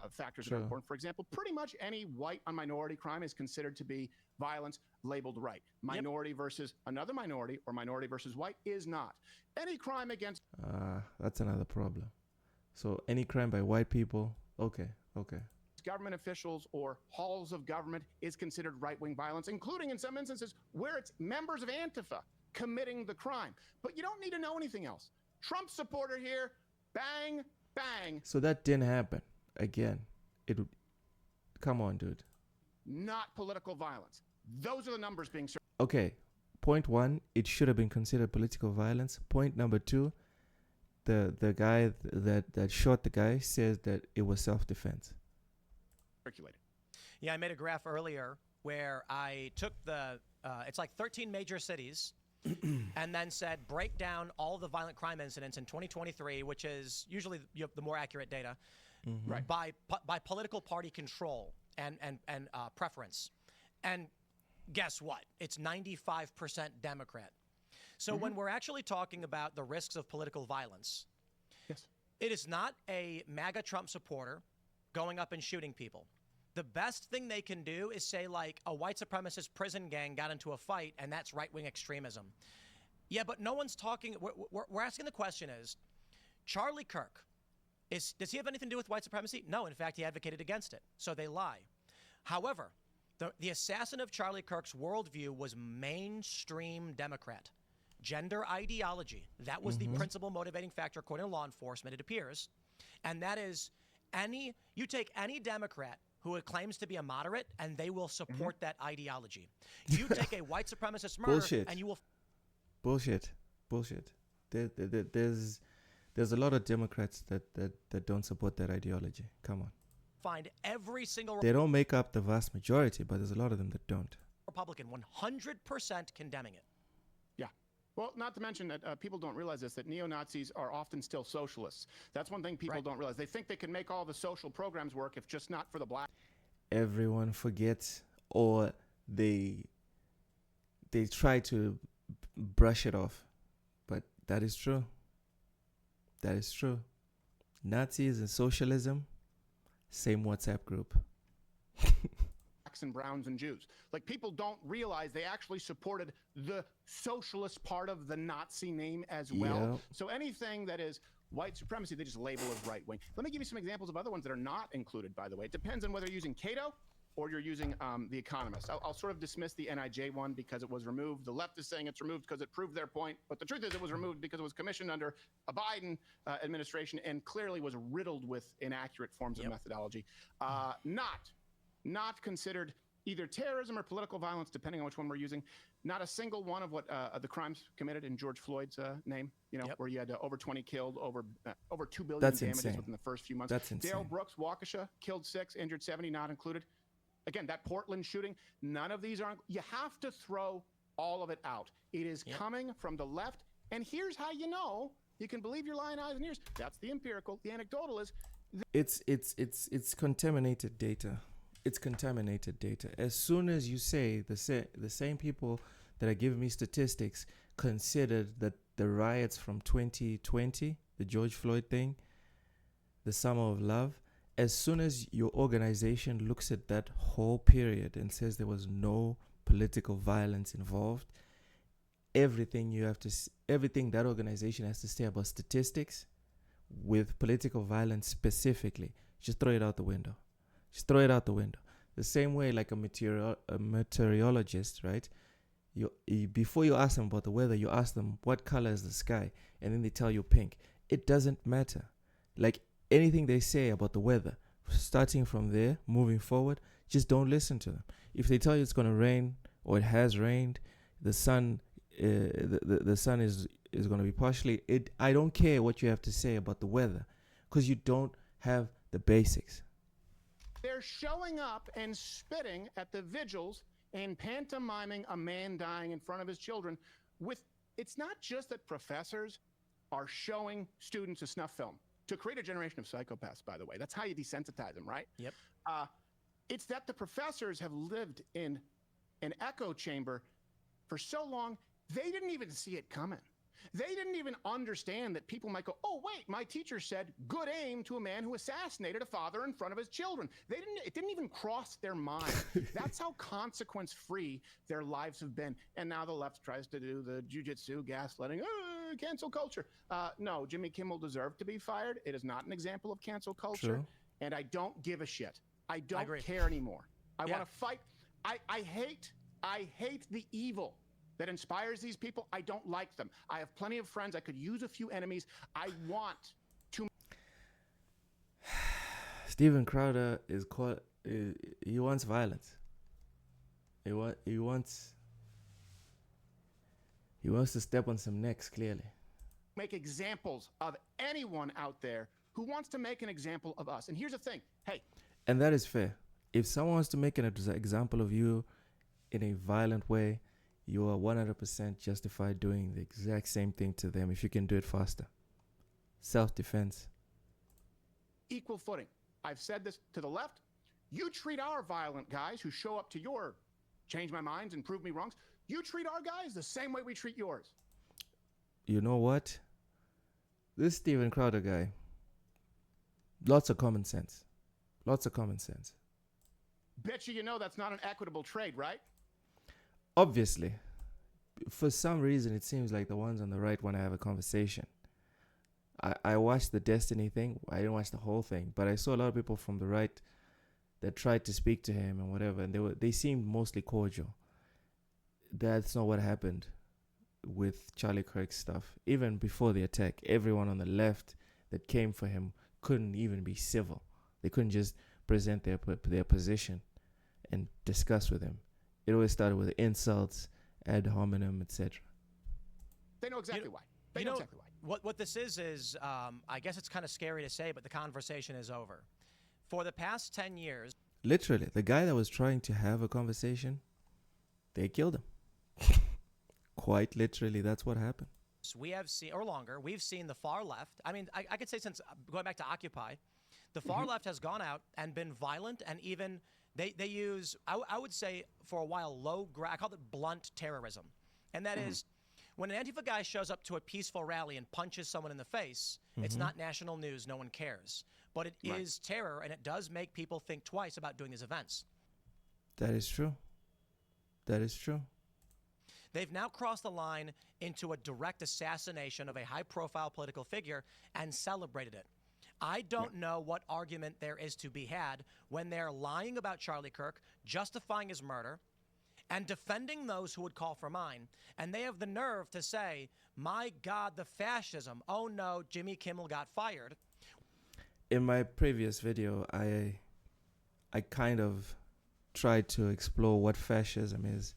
factors that are important. For example, pretty much any white on minority crime is considered to be violence labeled right. Minority versus another minority or minority versus white is not. Any crime against... that's another problem. So any crime by white people, okay. government officials or halls of government is considered right-wing violence, including in some instances where it's members of Antifa committing the crime. But you don't need to know anything else. Trump supporter here, bang, bang. So that didn't happen. Again, come on, dude. Not political violence. Those are the numbers being served. Okay, point one, it should have been considered political violence. Point number two, the guy that shot the guy says that it was self-defense. Circulated. Yeah, I made a graph earlier where I took it's like 13 major cities and then said break down all the violent crime incidents in 2023, which is usually the more accurate data, right? By political party control and preference. And guess what? It's 95% Democrat. So when we're actually talking about the risks of political violence, it is not a MAGA Trump supporter going up and shooting people. The best thing they can do is say, like, a white supremacist prison gang got into a fight, and that's right-wing extremism. Yeah, but no one's talking. We're asking the question is, Charlie Kirk, does he have anything to do with white supremacy? No, in fact, he advocated against it, so they lie. However, the assassin of Charlie Kirk's worldview was mainstream Democrat. Gender ideology, that was the principal motivating factor according to law enforcement, it appears. And that is, you take any Democrat who claims to be a moderate, and they will support that ideology. You take a white supremacist murderer, and you will... Bullshit. There's a lot of Democrats that don't support that ideology. Come on. Find every single... They don't make up the vast majority, but there's a lot of them that don't. Republican 100% condemning it. Yeah. Well, not to mention that people don't realize this, that neo-Nazis are often still socialists. That's one thing people don't realize. They think they can make all the social programs work if just not for the black. Everyone forgets, or they try to brush it off. But that is true. That is true. Nazis and socialism, same WhatsApp group. Blacks and browns and Jews. Like, people don't realize they actually supported the socialist part of the Nazi name as well. So anything that is white supremacy, they just label as right wing. Let me give you some examples of other ones that are not included, by the way. It depends on whether you're using Cato or you're using The Economist. I'll sort of dismiss the NIJ one because it was removed. The left is saying it's removed because it proved their point, but the truth is it was removed because it was commissioned under a Biden administration and clearly was riddled with inaccurate forms of methodology. Not considered either terrorism or political violence, depending on which one we're using. Not a single one of what the crimes committed in George Floyd's name, where you had over 20 killed, over $2 billion damages within the first few months. That's insane. Darrell Brooks, Waukesha, killed 6, injured 70, not included. Again, that Portland shooting, none of these are. You have to throw all of it out. It is coming from the left, and here's how you know you can believe your lying eyes and ears. That's the empirical. The anecdotal is. It's contaminated data. It's contaminated data. As soon as you say the same people that are giving me statistics considered that the riots from 2020, the George Floyd thing, the Summer of Love, as soon as your organization looks at that whole period and says there was no political violence involved, everything that organization has to say about statistics with political violence specifically, just throw it out the window. Just throw it out the window. The same way like a meteorologist, right? Before you ask them about the weather, you ask them what color is the sky, and then they tell you pink. It doesn't matter. Like anything they say about the weather, starting from there, moving forward, just don't listen to them. If they tell you it's going to rain or it has rained, the sun is going to be partially. I don't care what you have to say about the weather because you don't have the basics. They're showing up and spitting at the vigils and pantomiming a man dying in front of his children. It's not just that professors are showing students a snuff film to create a generation of psychopaths, by the way. That's how you desensitize them, right? Yep. It's that the professors have lived in an echo chamber for so long, they didn't even see it coming. They didn't even understand that people might go, oh, wait, my teacher said good aim to a man who assassinated a father in front of his children. It didn't even cross their mind. That's how consequence-free their lives have been. And now the left tries to do the jujitsu, gaslighting, cancel culture. No, Jimmy Kimmel deserved to be fired. It is not an example of cancel culture. True. And I don't give a shit. I don't care anymore. I want to fight. I hate the evil that inspires these people. I don't like them. I have plenty of friends. I could use a few enemies. I want to. Steven Crowder is called. He wants violence. He wants to step on some necks. Clearly, make examples of anyone out there who wants to make an example of us. And here's the thing. Hey. And that is fair. If someone wants to make an example of you in a violent way, you are 100% justified doing the exact same thing to them if you can do it faster. Self-defense. Equal footing. I've said this to the left. You treat our violent guys who show up to your change my minds and prove me wrongs. You treat our guys the same way we treat yours. You know what? This Steven Crowder guy, lots of common sense. Lots of common sense. Bet you know that's not an equitable trade, right? Obviously. For some reason, it seems like the ones on the right want to have a conversation. I watched the Destiny thing. I didn't watch the whole thing, but I saw a lot of people from the right that tried to speak to him and whatever, and they seemed mostly cordial. That's not what happened with Charlie Kirk's stuff. Even before the attack, everyone on the left that came for him couldn't even be civil. They couldn't just present their position and discuss with him. It always started with insults, ad hominem, etc. They know exactly why. They know exactly why. What this is I guess it's kind of scary to say, but the conversation is over. For the past 10 years... Literally, the guy that was trying to have a conversation, they killed him. Quite literally, that's what happened. We have seen, or longer, we've seen the far left. I mean, I could say since going back to Occupy, the far left has gone out and been violent, and even... They use, I would say, for a while, I call it blunt terrorism. And that is, when an Antifa guy shows up to a peaceful rally and punches someone in the face, it's not national news, no one cares. But it is terror, and it does make people think twice about doing these events. That is true. That is true. They've now crossed the line into a direct assassination of a high-profile political figure and celebrated it. I don't know what argument there is to be had when they're lying about Charlie Kirk, justifying his murder, and defending those who would call for mine. And they have the nerve to say, my God, the fascism. Oh, no, Jimmy Kimmel got fired. In my previous video, I kind of tried to explore what fascism is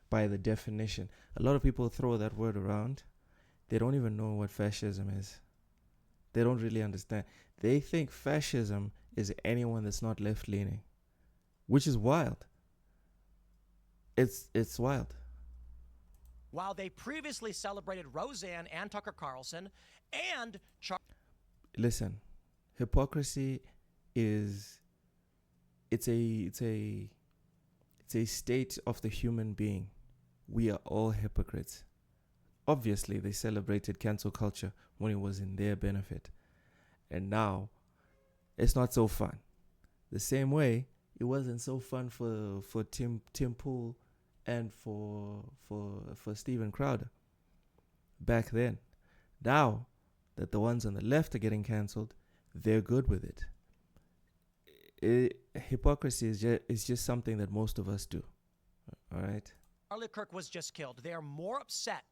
by the definition. A lot of people throw that word around. They don't even know what fascism is. They don't really understand. They think fascism is anyone that's not left-leaning, which is wild. It's wild. While they previously celebrated Roseanne and Tucker Carlson and Listen, hypocrisy is it's a state of the human being. We are all hypocrites. Obviously, they celebrated cancel culture when it was in their benefit. And now, it's not so fun. The same way, it wasn't so fun for Tim Pool and for Steven Crowder back then. Now that the ones on the left are getting cancelled, they're good with it. Hypocrisy is just something that most of us do. All right? Charlie Kirk was just killed. They are more upset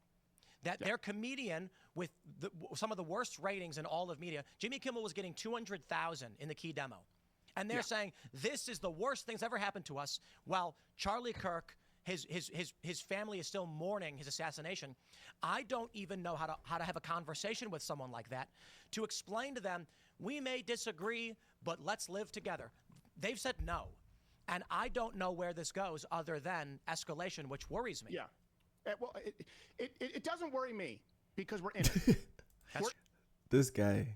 that their comedian with some of the worst ratings in all of media, Jimmy Kimmel, was getting 200,000 in the key demo. And they're saying, this is the worst thing's ever happened to us, while Charlie Kirk, his family is still mourning his assassination. I don't even know how to have a conversation with someone like that to explain to them, we may disagree, but let's live together. They've said no. And I don't know where this goes other than escalation, which worries me. Yeah. Well, it doesn't worry me because we're in it. This guy.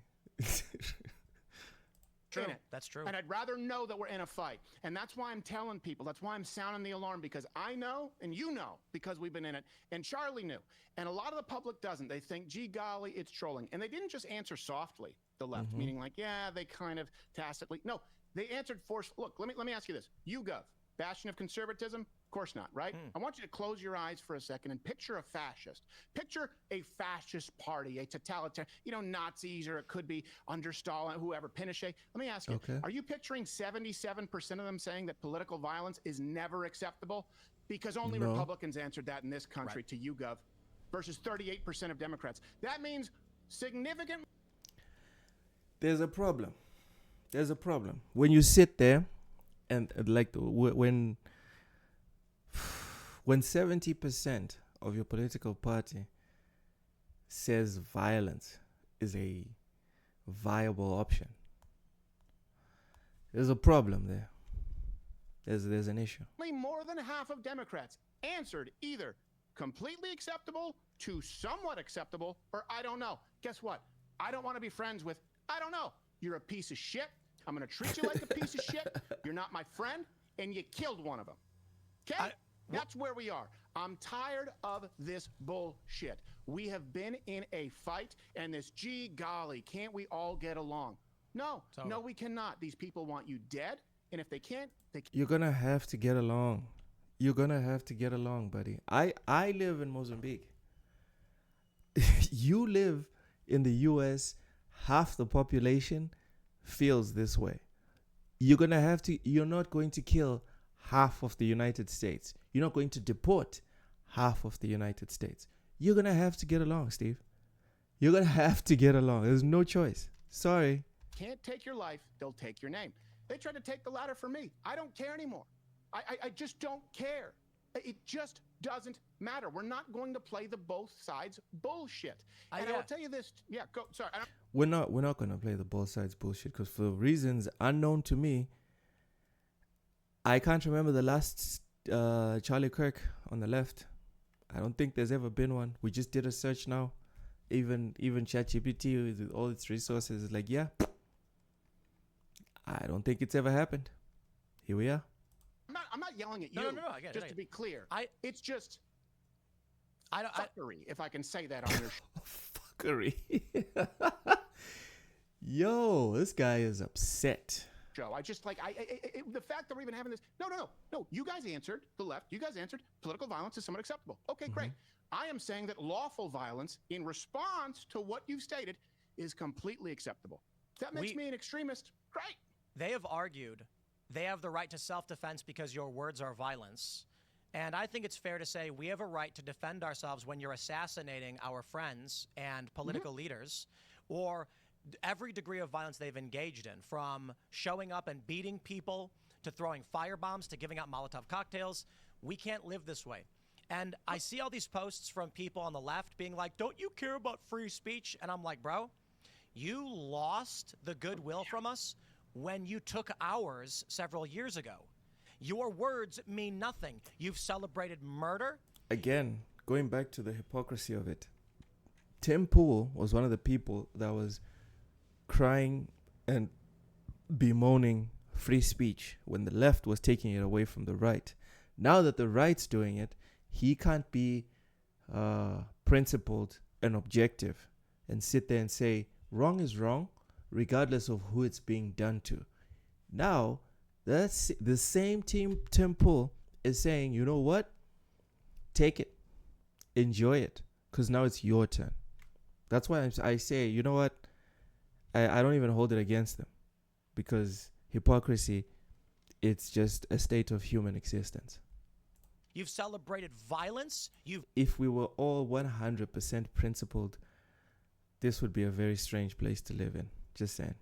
True. That's That's true. And I'd rather know that we're in a fight. And that's why I'm telling people, that's why I'm sounding the alarm, because I know, and you know, because we've been in it, and Charlie knew. And a lot of the public doesn't. They think, gee golly, it's trolling. And they didn't just answer softly, the left, meaning like, yeah, they kind of tacitly. No, they answered forcefully. Look, let me ask you this. YouGov, bastion of conservatism? Of course not, right? I want you to close your eyes for a second and picture a fascist. Picture a fascist party, a totalitarian, Nazis, or it could be under Stalin, whoever, Pinochet. Let me ask you, are you picturing 77% of them saying that political violence is never acceptable? Because only Republicans answered that in this country to YouGov versus 38% of Democrats. That means significant. There's a problem. There's a problem. When you sit there and like when 70% of your political party says violence is a viable option, there's a problem there. There's an issue. More than half of Democrats answered either completely acceptable to somewhat acceptable or I don't know. Guess what? I don't want to be friends with, I don't know. You're a piece of shit. I'm going to treat you like a piece of shit. You're not my friend, and you killed one of them. Okay? That's where we are. I'm tired of this bullshit. We have been in a fight, and this, gee golly, can't we all get along? No, no, we cannot. These people want you dead, and if they can't, they can't. You're going to have to get along. You're going to have to get along, buddy. I live in Mozambique. You live in the U.S., half the population feels this way. You're not going to kill half of the United States. You're not going to deport half of the United States. You're going to have to get along, Steve. You're going to have to get along. There's no choice. Sorry. Can't take your life, they'll take your name. They tried to take the ladder from me. I don't care anymore. I just don't care. It just doesn't matter. We're not going to play the both sides bullshit. And I will tell you this. Yeah, go. Sorry. We're not going to play the both sides bullshit because for reasons unknown to me, I can't remember the last Charlie Kirk on the left. I don't think there's ever been one. We just did a search now. Even ChatGPT with all its resources is like, yeah, I don't think it's ever happened. Here we are. I'm not yelling at you. No, I get it. Just to be clear, it's just fuckery, if I can say that on your fuckery. Yo, this guy is upset. Show. I just the fact that we're even having this. No. You guys answered the left. You guys answered political violence is somewhat acceptable. Okay, great. I am saying that lawful violence in response to what you've stated is completely acceptable. If that makes me an extremist, great. They have argued they have the right to self-defense because your words are violence. And I think it's fair to say we have a right to defend ourselves when you're assassinating our friends and political leaders, or every degree of violence they've engaged in, from showing up and beating people to throwing firebombs to giving out Molotov cocktails. We can't live this way. And I see all these posts from people on the left being like, don't you care about free speech? And I'm like, bro, you lost the goodwill from us when you took ours several years ago. Your words mean nothing. You've celebrated murder. Again, going back to the hypocrisy of it, Tim Pool was one of the people that was crying and bemoaning free speech when the left was taking it away from the right. Now that the right's doing it, he can't be principled and objective and sit there and say wrong is wrong, regardless of who it's being done to. Now, that's the same Tim Pool is saying, you know what? Take it. Enjoy it. Because now it's your turn. That's why I say, you know what? I don't even hold it against them. Because hypocrisy, it's just a state of human existence. You've celebrated violence. If we were all 100% principled, this would be a very strange place to live in. Just saying.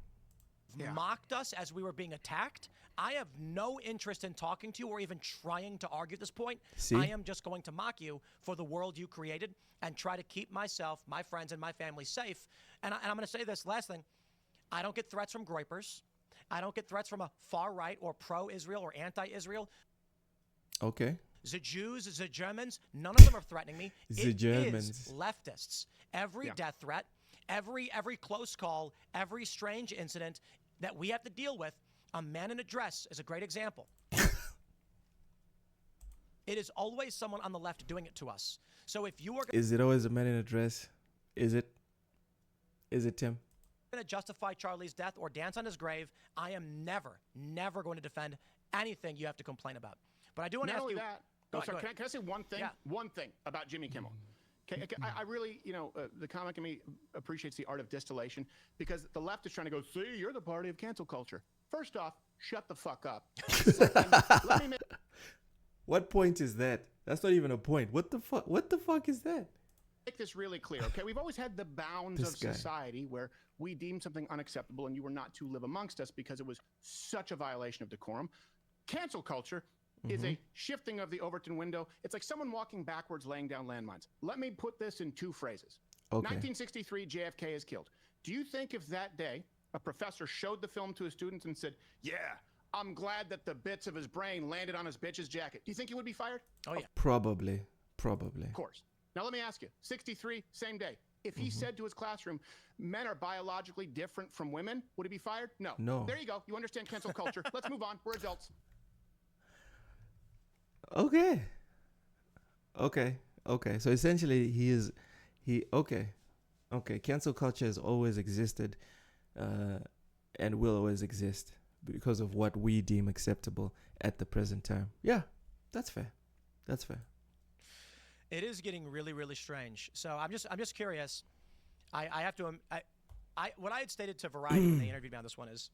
Mocked us as we were being attacked. I have no interest in talking to you or even trying to argue at this point. See? I am just going to mock you for the world you created and try to keep myself, my friends, and my family safe. And I'm going to say this last thing. I don't get threats from groypers. I don't get threats from a far right or pro-Israel or anti-Israel. Okay. The Jews, the Germans, none of them are threatening me. The Germans. It is leftists. Every death threat, every close call, every strange incident that we have to deal with A man in a dress is a great example. It is always someone on the left doing it to us. So if you are... Is it always a man in a dress? Is it? Is it, Tim? ...going to justify Charlie's death or dance on his grave, I am never going to defend anything you have to complain about. But I do want to ask you... Can I say one thing? Yeah. One thing about Jimmy Kimmel. Okay, I really, the comic in me appreciates the art of distillation, because the left is trying to go, see, you're the party of cancel culture. First off, shut the fuck up. Second, let me make... What point is that? That's not even a point. What the fuck? What the fuck is that? Make this really clear, okay? We've always had the bounds of society where we deemed something unacceptable and you were not to live amongst us because it was such a violation of decorum. Cancel culture is a shifting of the Overton window. It's like someone walking backwards laying down landmines. Let me put this in 2 phrases. Okay. 1963, JFK is killed. Do you think if that day a professor showed the film to his students and said, yeah, I'm glad that the bits of his brain landed on his bitch's jacket, do you think he would be fired? Oh, yeah. Probably. Of course. Now, let me ask you, 63, same day. If he said to his classroom, men are biologically different from women, would he be fired? No. No. There you go. You understand cancel culture. Let's move on. We're adults. Okay. So essentially, okay. Cancel culture has always existed, and will always exist because of what we deem acceptable at the present time. Yeah, that's fair. It is getting really, really strange. So I'm just curious. I have to. What I had stated to Variety when they interviewed me on this one is,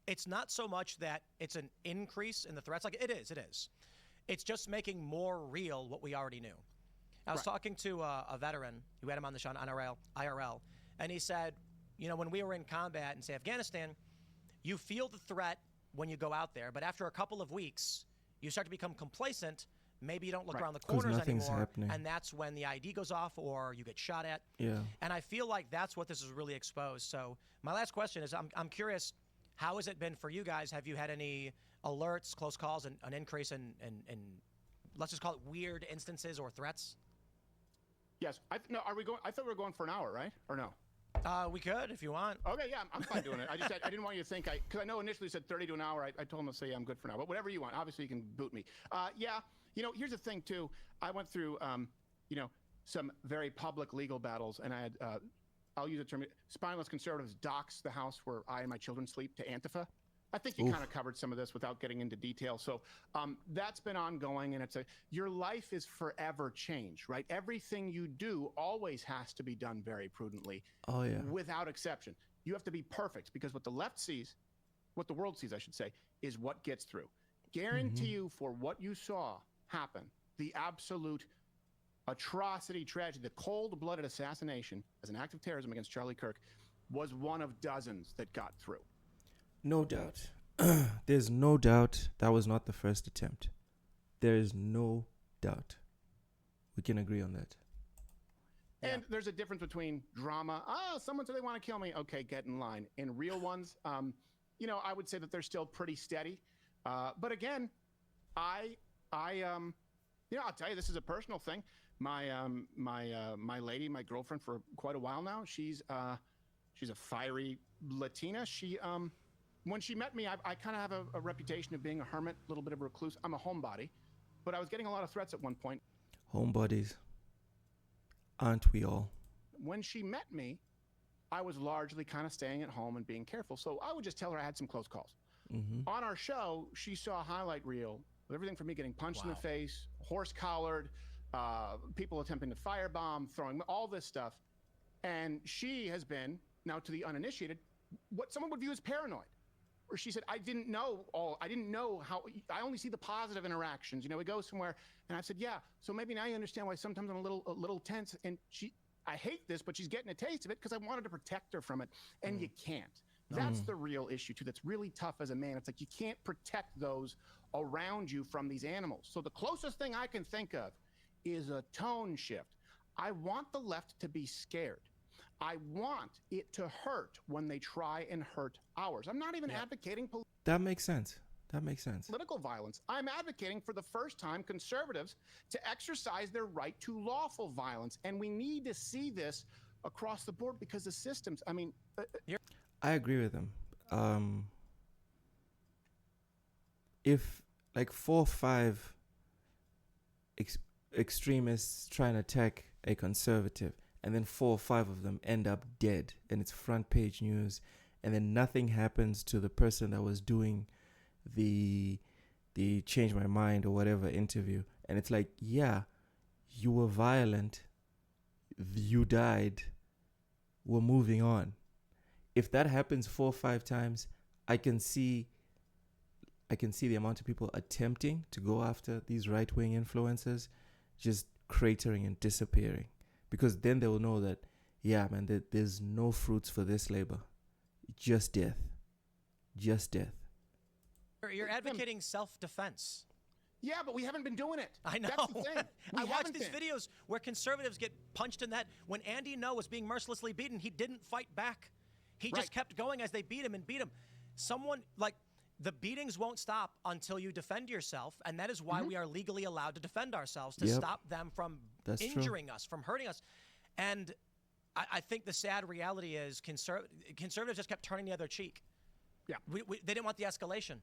it's not so much that it's an increase in the threats. Like it is. It's just making more real what we already knew. I was talking to a veteran who had him on the show on IRL, and he said, when we were in combat in, say, Afghanistan, you feel the threat when you go out there, but after a couple of weeks, you start to become complacent. Maybe you don't look around the corners anymore, and that's when the ID goes off or you get shot at. Yeah. And I feel like that's what this is really exposed. So my last question is, I'm curious, how has it been for you guys? Have you had any alerts, close calls, and an increase in let's just call it weird instances or threats? Yes. Are we going? I thought we were going for an hour, right? Or no? We could if you want. Okay, yeah, I'm fine doing it. I didn't want you to think because I know initially you said 30 to an hour. I told him to say I'm good for now, but whatever you want. Obviously, you can boot me. Yeah. Here's the thing too. I went through some very public legal battles, and I had I'll use the term spineless conservatives dox the house where I and my children sleep to Antifa. I think you kind of covered some of this without getting into detail. So that's been ongoing, and your life is forever changed, right? Everything you do always has to be done very prudently. Oh, yeah. Without exception. You have to be perfect, because what the left sees, what the world sees, I should say, is what gets through. Guarantee you, for what you saw happen, the absolute atrocity, tragedy, the cold-blooded assassination as an act of terrorism against Charlie Kirk was one of dozens that got through. No doubt. There's no doubt that was not the first attempt. There is no doubt. We can agree on that. And there's a difference between drama. Someone said they want to kill me. Okay, get in line. And real ones, I would say that they're still pretty steady. But again, I'll tell you, this is a personal thing. My lady, my girlfriend for quite a while now, she's a fiery Latina. When she met me, I kind of have a reputation of being a hermit, a little bit of a recluse. I'm a homebody, but I was getting a lot of threats at one point. Homebodies. Aren't we all? When she met me, I was largely kind of staying at home and being careful. So I would just tell her I had some close calls. On our show, she saw a highlight reel with everything from me getting punched in the face, horse-collared, people attempting to firebomb, throwing all this stuff. And she has been, now to the uninitiated, what someone would view as paranoid. Where she said, I didn't know how, I only see the positive interactions. We go somewhere, and I said, yeah, so maybe now you understand why sometimes I'm a little tense. And I hate this, but she's getting a taste of it because I wanted to protect her from it, and you can't. That's the real issue, too. That's really tough as a man. It's like you can't protect those around you from these animals. So the closest thing I can think of is a tone shift. I want the left to be scared. I want it to hurt when they try and hurt ours. I'm not even advocating That makes sense. Political violence. I'm advocating for the first time conservatives to exercise their right to lawful violence. And we need to see this across the board because the systems, I agree with him. if like 4 or 5 extremists try and attack a conservative, and then 4 or 5 of them end up dead, and it's front page news, and then nothing happens to the person that was doing the Change My Mind or whatever interview, and it's like, yeah, you were violent, you died, we're moving on. If that happens 4 or 5 times, I can see the amount of people attempting to go after these right-wing influencers just cratering and disappearing, because then they will know that, yeah, man, there's no fruits for this labor, just death. You're advocating self-defense. Yeah, but we haven't been doing it. I know. That's the thing. I watched these videos where conservatives get punched in the head. When Andy Ngo was being mercilessly beaten, he didn't fight back. He just kept going as they beat him. The beatings won't stop until you defend yourself, and that is why we are legally allowed to defend ourselves, to stop them from injuring us, from hurting us. And I think the sad reality is conservatives just kept turning the other cheek. Yeah, they didn't want the escalation.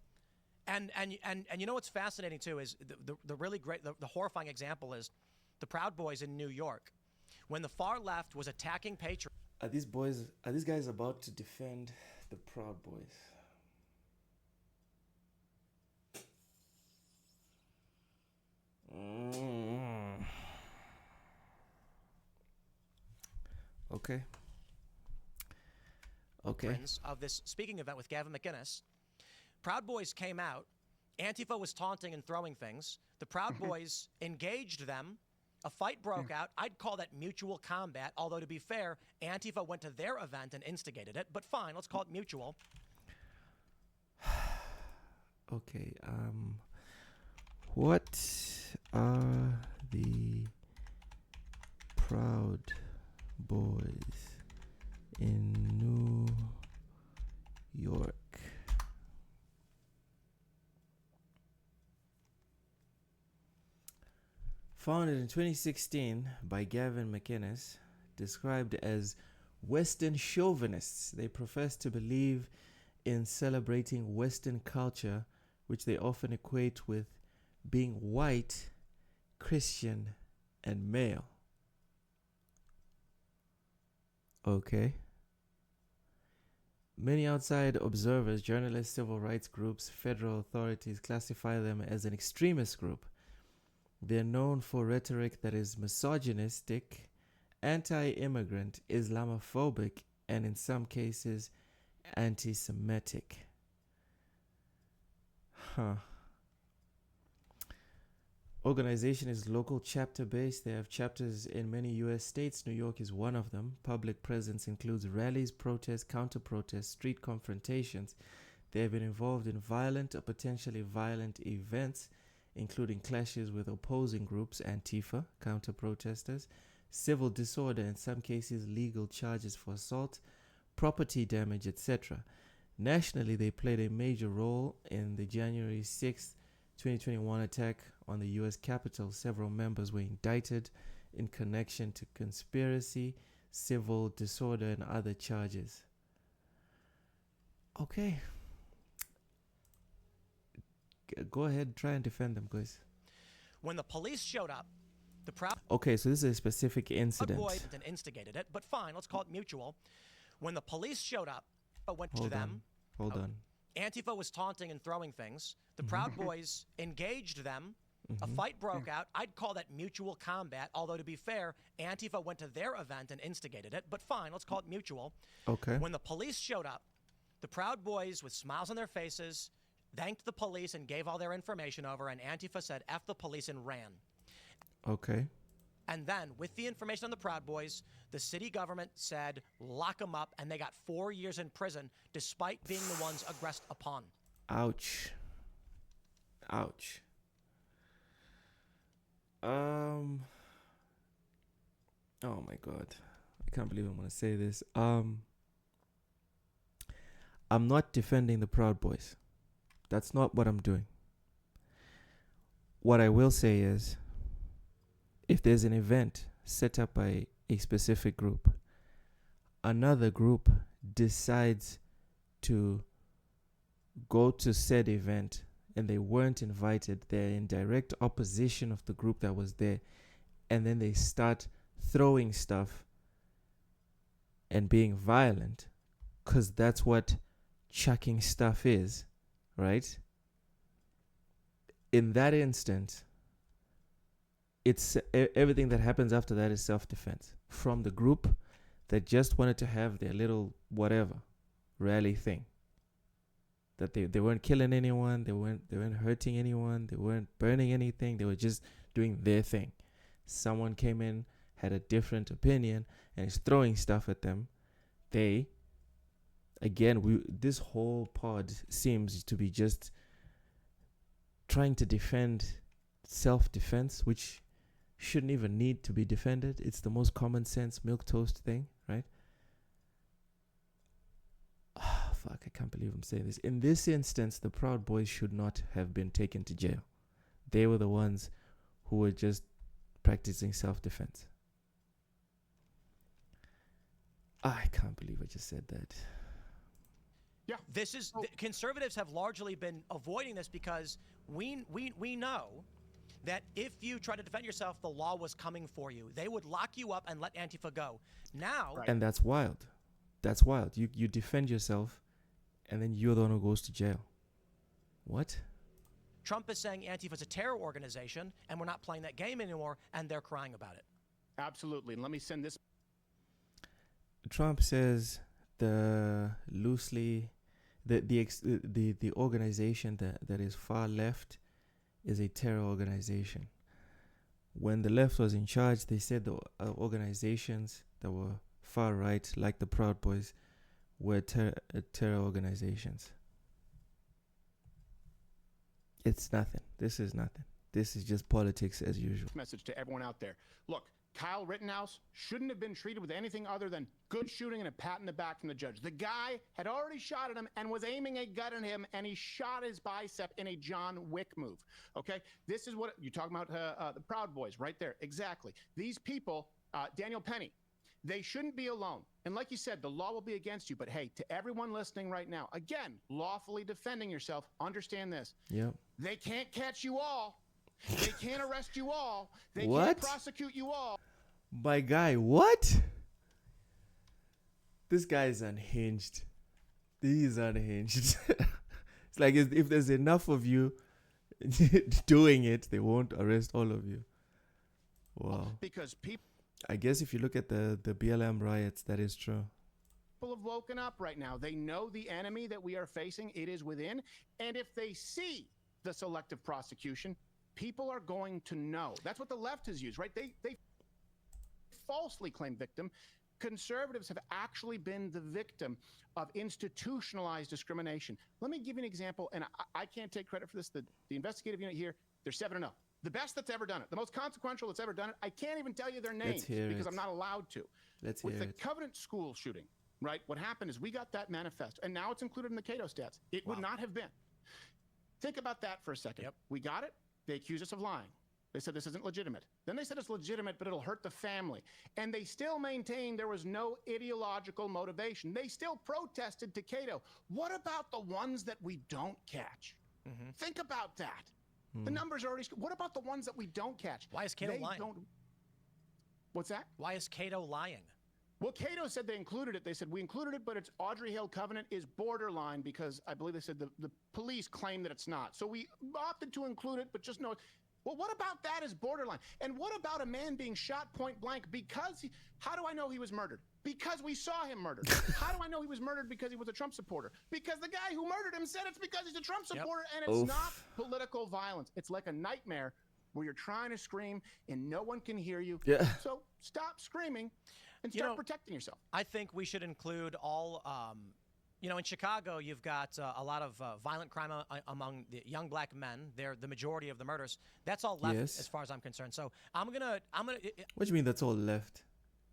And you know what's fascinating too is the really great, the horrifying example is the Proud Boys in New York. When the far left was attacking patriots. Are these guys about to defend the Proud Boys? Okay. Of this speaking event with Gavin McInnes, Proud Boys came out. Antifa was taunting and throwing things. The Proud Boys engaged them. A fight broke out. I'd call that mutual combat, although to be fair, Antifa went to their event and instigated it. But fine, let's call it mutual. Okay, what are the Proud Boys in New York? Founded in 2016 by Gavin McInnes, described as Western chauvinists, they profess to believe in celebrating Western culture, which they often equate with being white, Christian, and male. Okay. Many outside observers, journalists, civil rights groups, federal authorities classify them as an extremist group. They're known for rhetoric that is misogynistic, anti-immigrant, Islamophobic, and in some cases, anti-Semitic. Organization is local chapter based. They have chapters in many U.S. states. New York is one of them. Public presence includes rallies, protests, counter-protests, street confrontations. They have been involved in violent or potentially violent events, including clashes with opposing groups, Antifa, counter-protesters, civil disorder, in some cases legal charges for assault, property damage, etc. Nationally, they played a major role in the January 6, 2021 attack on the U.S. Capitol. Several members were indicted in connection to conspiracy, civil disorder, and other charges. Okay. Go ahead, try and defend them, guys. When the police showed up, the Proud... Okay, so this is a specific incident. And instigated it, but fine, let's call it mutual. When the police showed up, went to them. Hold on. Antifa was taunting and throwing things. The Proud Boys engaged them. A fight broke out. I'd call that mutual combat, although to be fair, Antifa went to their event and instigated it. But fine, let's call it mutual. Okay. When the police showed up, the Proud Boys, with smiles on their faces, thanked the police and gave all their information over, and Antifa said, F the police, and ran. Okay. And then, with the information on the Proud Boys, the city government said, lock them up, and they got 4 years in prison, despite being the ones aggressed upon. Ouch. Oh my God. I can't believe I'm going to say this. I'm not defending the Proud Boys. That's not what I'm doing. What I will say is, if there's an event set up by a specific group, another group decides to go to said event and they weren't invited. They're in direct opposition of the group that was there. And then they start throwing stuff and being violent, because that's what chucking stuff is, right? In that instant, it's everything that happens after that is self-defense from the group that just wanted to have their little whatever rally thing. That they weren't killing anyone, they weren't hurting anyone, they weren't burning anything, they were just doing their thing. Someone came in, had a different opinion, and is throwing stuff at them. This whole pod seems to be just trying to defend self-defense, which shouldn't even need to be defended. It's the most common sense milquetoast thing, right? Fuck, I can't believe I'm saying this. In this instance, the Proud Boys should not have been taken to jail. They were the ones who were just practicing self-defense. I can't believe I just said that. Yeah, conservatives have largely been avoiding this because we know that if you try to defend yourself, the law was coming for you. They would lock you up and let Antifa go. Now, and that's wild. That's wild. You defend yourself, and then you're the one who goes to jail. What? Trump is saying Antifa's a terror organization, and we're not playing that game anymore, and they're crying about it. Absolutely. And let me send this. Trump says the organization that is far left is a terror organization. When the left was in charge, they said the organizations that were far right, like the Proud Boys, were terror organizations. It's nothing. This is nothing. This is just politics as usual. Message to everyone out there. Look, Kyle Rittenhouse shouldn't have been treated with anything other than good shooting and a pat in the back from the judge. The guy had already shot at him and was aiming a gun at him, and he shot his bicep in a John Wick move. Okay? This is what you're talking about, the Proud Boys right there. Exactly. These people, Daniel Penny, they shouldn't be alone. And like you said, the law will be against you. But hey, to everyone listening right now, again, lawfully defending yourself, understand this. Yep. They can't catch you all. They can't arrest you all. They What? can't prosecute you all. My guy, what? This guy is unhinged. He's unhinged. It's like if there's enough of you doing it, they won't arrest all of you. Wow. Because people I guess if you look at the BLM riots, that is true. People have woken up right now. They know the enemy that we are facing. It is within. And if they see the selective prosecution, people are going to know. That's what the left has used, right? They falsely claim victim. Conservatives have actually been the victim of institutionalized discrimination. Let me give you an example, and I can't take credit for this. The investigative unit here, they're 7-0. The best that's ever done it. The most consequential that's ever done it. I can't even tell you their names because I'm not allowed to. With the Covenant School shooting, right? What happened is we got that manifest, and now it's included in the Cato stats. It would not have been. Think about that for a second. Yep. We got it. They accused us of lying. They said this isn't legitimate. Then they said it's legitimate, but it'll hurt the family. And they still maintained there was no ideological motivation. They still protested to Cato. What about the ones that we don't catch? Mm-hmm. Think about that. The numbers are already... What about the ones that we don't catch? Why is Cato lying? What's that? Why is Cato lying? Well, Cato said they included it. They said, we included it, but it's Audrey Hill Covenant is borderline because I believe they said the police claim that it's not. So we opted to include it, but just know... Well, what about that is borderline? And what about a man being shot point blank because how do I know he was murdered? Because we saw him murdered. How do I know he was murdered because he was a Trump supporter? Because the guy who murdered him said it's because he's a Trump supporter, and it's not political violence. It's like a nightmare where you're trying to scream and no one can hear you. Yeah. So stop screaming and start protecting yourself. I think we should include all... in Chicago, you've got a lot of violent crime among the young black men. They're the majority of the murders. That's all left, as far as I'm concerned. So I'm gonna. What do you mean that's all left?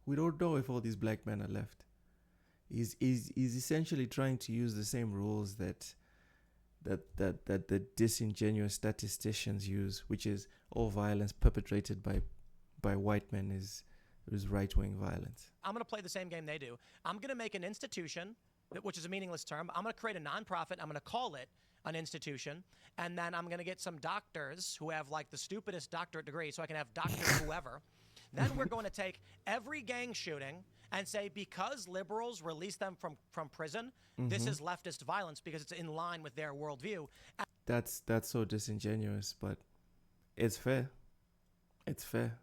We don't know if all these black men are left. He's essentially trying to use the same rules that the disingenuous statisticians use, which is all violence perpetrated by white men is right-wing violence. I'm gonna play the same game they do. I'm gonna make an institution which is a meaningless term. I'm going to create a nonprofit. I'm going to call it an institution, and then I'm going to get some doctors who have like the stupidest doctorate degree, so I can have Dr. whoever. Then we're going to take every gang shooting and say, because liberals release them from prison, this is leftist violence because it's in line with their worldview. That's so disingenuous, but it's fair. It's fair.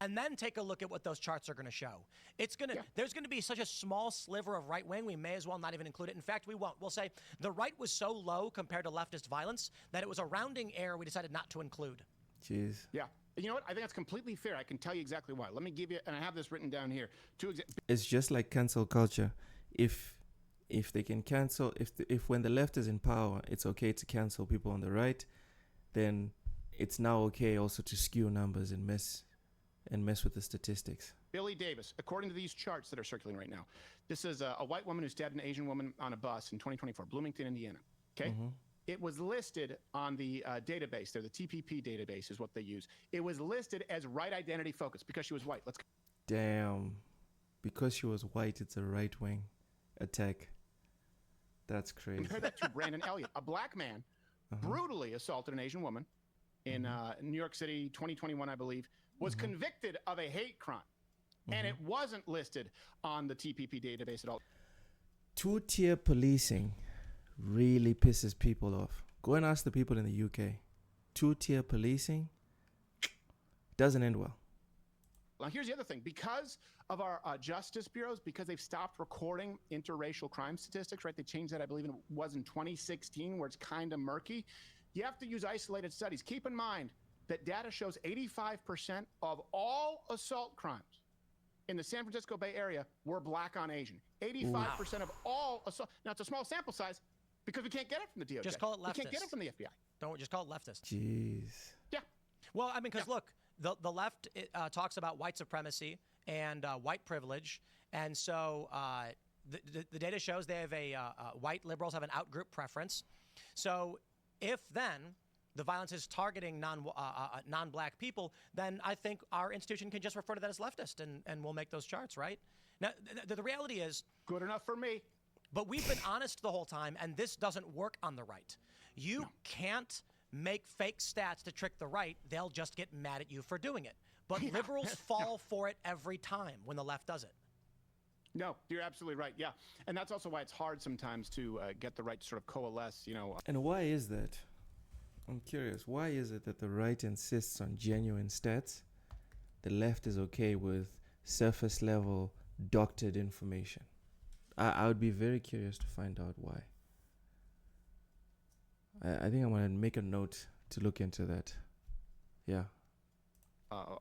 And then take a look at what those charts are going to show. It's going to there's going to be such a small sliver of right wing, we may as well not even include it. In fact, we won't. We'll say the right was so low compared to leftist violence that it was a rounding error we decided not to include. Jeez. Yeah. You know what? I think that's completely fair. I can tell you exactly why. Let me give you, and I have this written down here. It's just like cancel culture. If they can cancel, if when the left is in power, it's okay to cancel people on the right, then it's now okay also to skew numbers and mess with the statistics. Billy Davis, according to these charts that are circulating right now, this is a white woman who stabbed an Asian woman on a bus in 2024, Bloomington, Indiana. Okay? It was listed on the database there, the TPP database is what they use. It was listed as right identity focus because she was white. Damn. Because she was white, it's a right-wing attack. That's crazy. Compare that to Brandon Elliott, a black man brutally assaulted an Asian woman in New York City, 2021, I believe, was convicted of a hate crime. And it wasn't listed on the TPP database at all. Two-tier policing really pisses people off. Go and ask the people in the UK. Two-tier policing doesn't end well. Now, here's the other thing. Because of our justice bureaus, because they've stopped recording interracial crime statistics, right? They changed that, I believe it was in 2016, where it's kind of murky. You have to use isolated studies. Keep in mind that data shows 85% of all assault crimes in the San Francisco Bay Area were black on Asian. 85% of all assault. Now, it's a small sample size because we can't get it from the DOJ. Just call it leftist. We can't get it from the FBI. Don't just call it leftist. Jeez. Yeah. Well, I mean, because look, the left talks about white supremacy and white privilege, and so the data shows they have white liberals have an outgroup preference. So if then the violence is targeting non-black people, then I think our institution can just refer to that as leftist, and we'll make those charts, right? Now, the reality is... Good enough for me. But we've been honest the whole time, and this doesn't work on the right. You can't make fake stats to trick the right. They'll just get mad at you for doing it. But liberals fall for it every time when the left does it. No, you're absolutely right. Yeah. And that's also why it's hard sometimes to get the right to sort of coalesce, you know. And why is that? I'm curious. Why is it that the right insists on genuine stats? The left is okay with surface level doctored information. I would be very curious to find out why. I think I'm going to make a note to look into that. Yeah.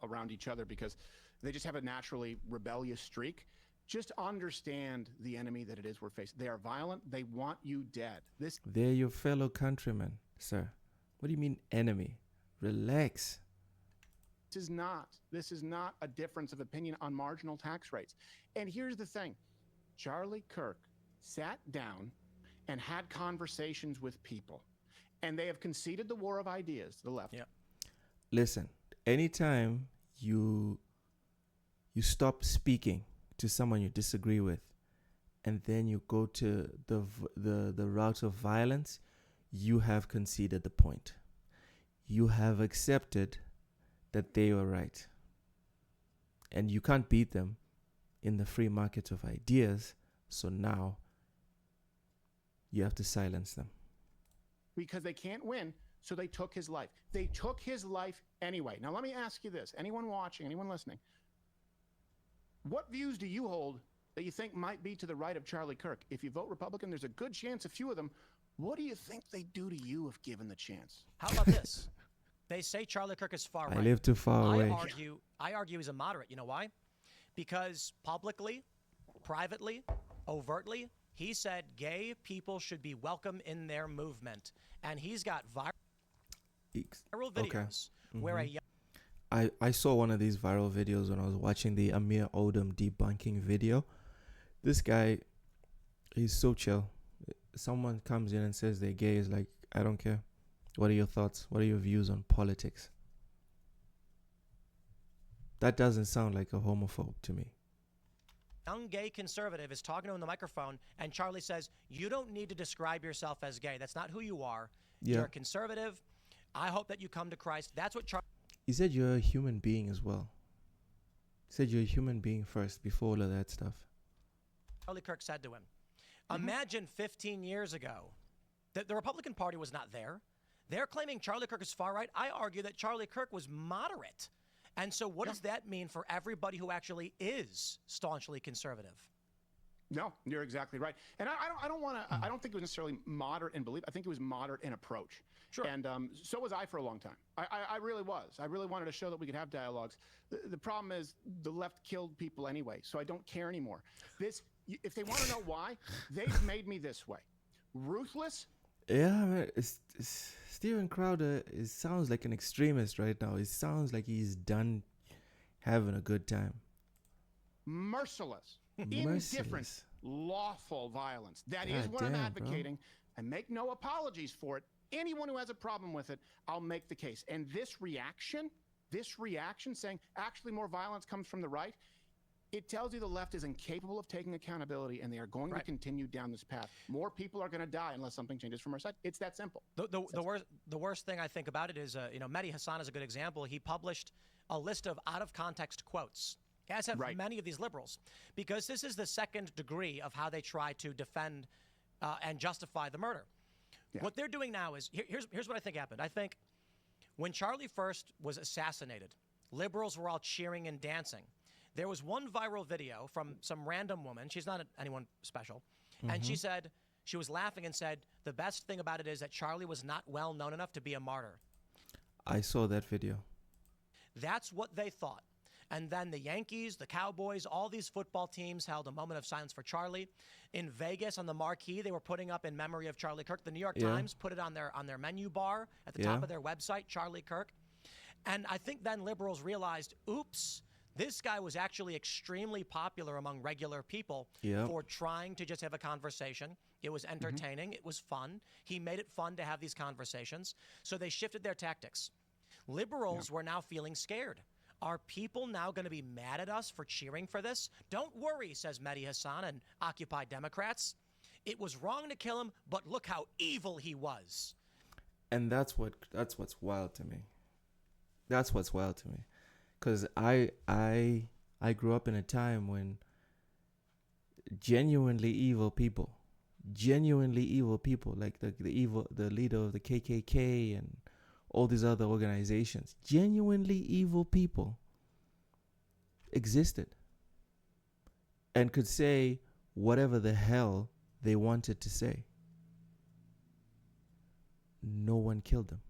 Around each other because they just have a naturally rebellious streak. Just understand the enemy that it is we're facing. They are violent. They want you dead. They're your fellow countrymen, sir. What do you mean enemy? Relax. This is not a difference of opinion on marginal tax rates. And here's the thing. Charlie Kirk sat down and had conversations with people. And they have conceded the war of ideas to the left. Yeah. Listen, anytime you stop speaking to someone you disagree with, and then you go to the route of violence, you have conceded the point. You have accepted that they were right. And you can't beat them in the free market of ideas, so now you have to silence them. Because they can't win, so they took his life. They took his life anyway. Now, let me ask you this. Anyone watching, anyone listening, what views do you hold that you think might be to the right of Charlie Kirk? If you vote Republican, there's a good chance, a few of them, what do you think they'd do to you if given the chance? How about this? They say Charlie Kirk is far right. I live too far away. I argue he's a moderate. You know why? Because publicly, privately, overtly, he said gay people should be welcome in their movement. And he's got viral videos where a young... I saw one of these viral videos when I was watching the Amir Odom debunking video. This guy, he's so chill. Someone comes in and says they're gay. Is like, I don't care. What are your thoughts? What are your views on politics? That doesn't sound like a homophobe to me. young gay conservative is talking to him on the microphone, and Charlie says, "You don't need to describe yourself as gay. That's not who you are. Yeah. You're a conservative. I hope that you come to Christ." That's what Charlie. He said you're a human being as well. He said you're a human being first before all of that stuff. Charlie Kirk said to him. Imagine 15 years ago that the Republican Party was not there. They're claiming Charlie Kirk is far right. I argue that Charlie Kirk was moderate. And so what does that mean for everybody who actually is staunchly conservative? No, you're exactly right. And I don't want to, I don't think it was necessarily moderate in belief. I think it was moderate in approach. Sure. And so was I for a long time. I really was. I really wanted to show that we could have dialogues. The problem is the left killed people anyway, so I don't care anymore. If they want to know why, they've made me this way. Ruthless. Yeah, man, Steven Crowder sounds like an extremist right now. It sounds like he's done having a good time. Merciless. Indifferent, lawful violence. That is what I'm advocating. I make no apologies for it. Anyone who has a problem with it, I'll make the case. And this reaction saying actually more violence comes from the right, it tells you the left is incapable of taking accountability, and they are going to continue down this path. More people are going to die unless something changes from our side. It's that simple. The worst thing I think about it is, Mehdi Hasan is a good example. He published a list of out-of-context quotes, as have many of these liberals, because this is the second degree of how they try to defend and justify the murder. Yeah. What they're doing now is, here's what I think happened. I think when Charlie first was assassinated, liberals were all cheering and dancing. There was one viral video from some random woman. She's not anyone special. And she said, she was laughing and said, the best thing about it is that Charlie was not well known enough to be a martyr. I saw that video. That's what they thought. And then the Yankees, the Cowboys, all these football teams held a moment of silence for Charlie. In Vegas, on the marquee, they were putting up in memory of Charlie Kirk. The New York Times put it on their menu bar at the top of their website, Charlie Kirk. And I think then liberals realized, oops, this guy was actually extremely popular among regular people for trying to just have a conversation. It was entertaining. It was fun. He made it fun to have these conversations. So they shifted their tactics. Liberals were now feeling scared. Are people now going to be mad at us for cheering for this? Don't worry, says Mehdi Hasan and Occupy Democrats. It was wrong to kill him, but look how evil he was. And that's what's wild to me. That's what's wild to me. Because I grew up in a time when genuinely evil people, like the leader of the KKK and all these other organizations, genuinely evil people existed and could say whatever the hell they wanted to say. No one killed them.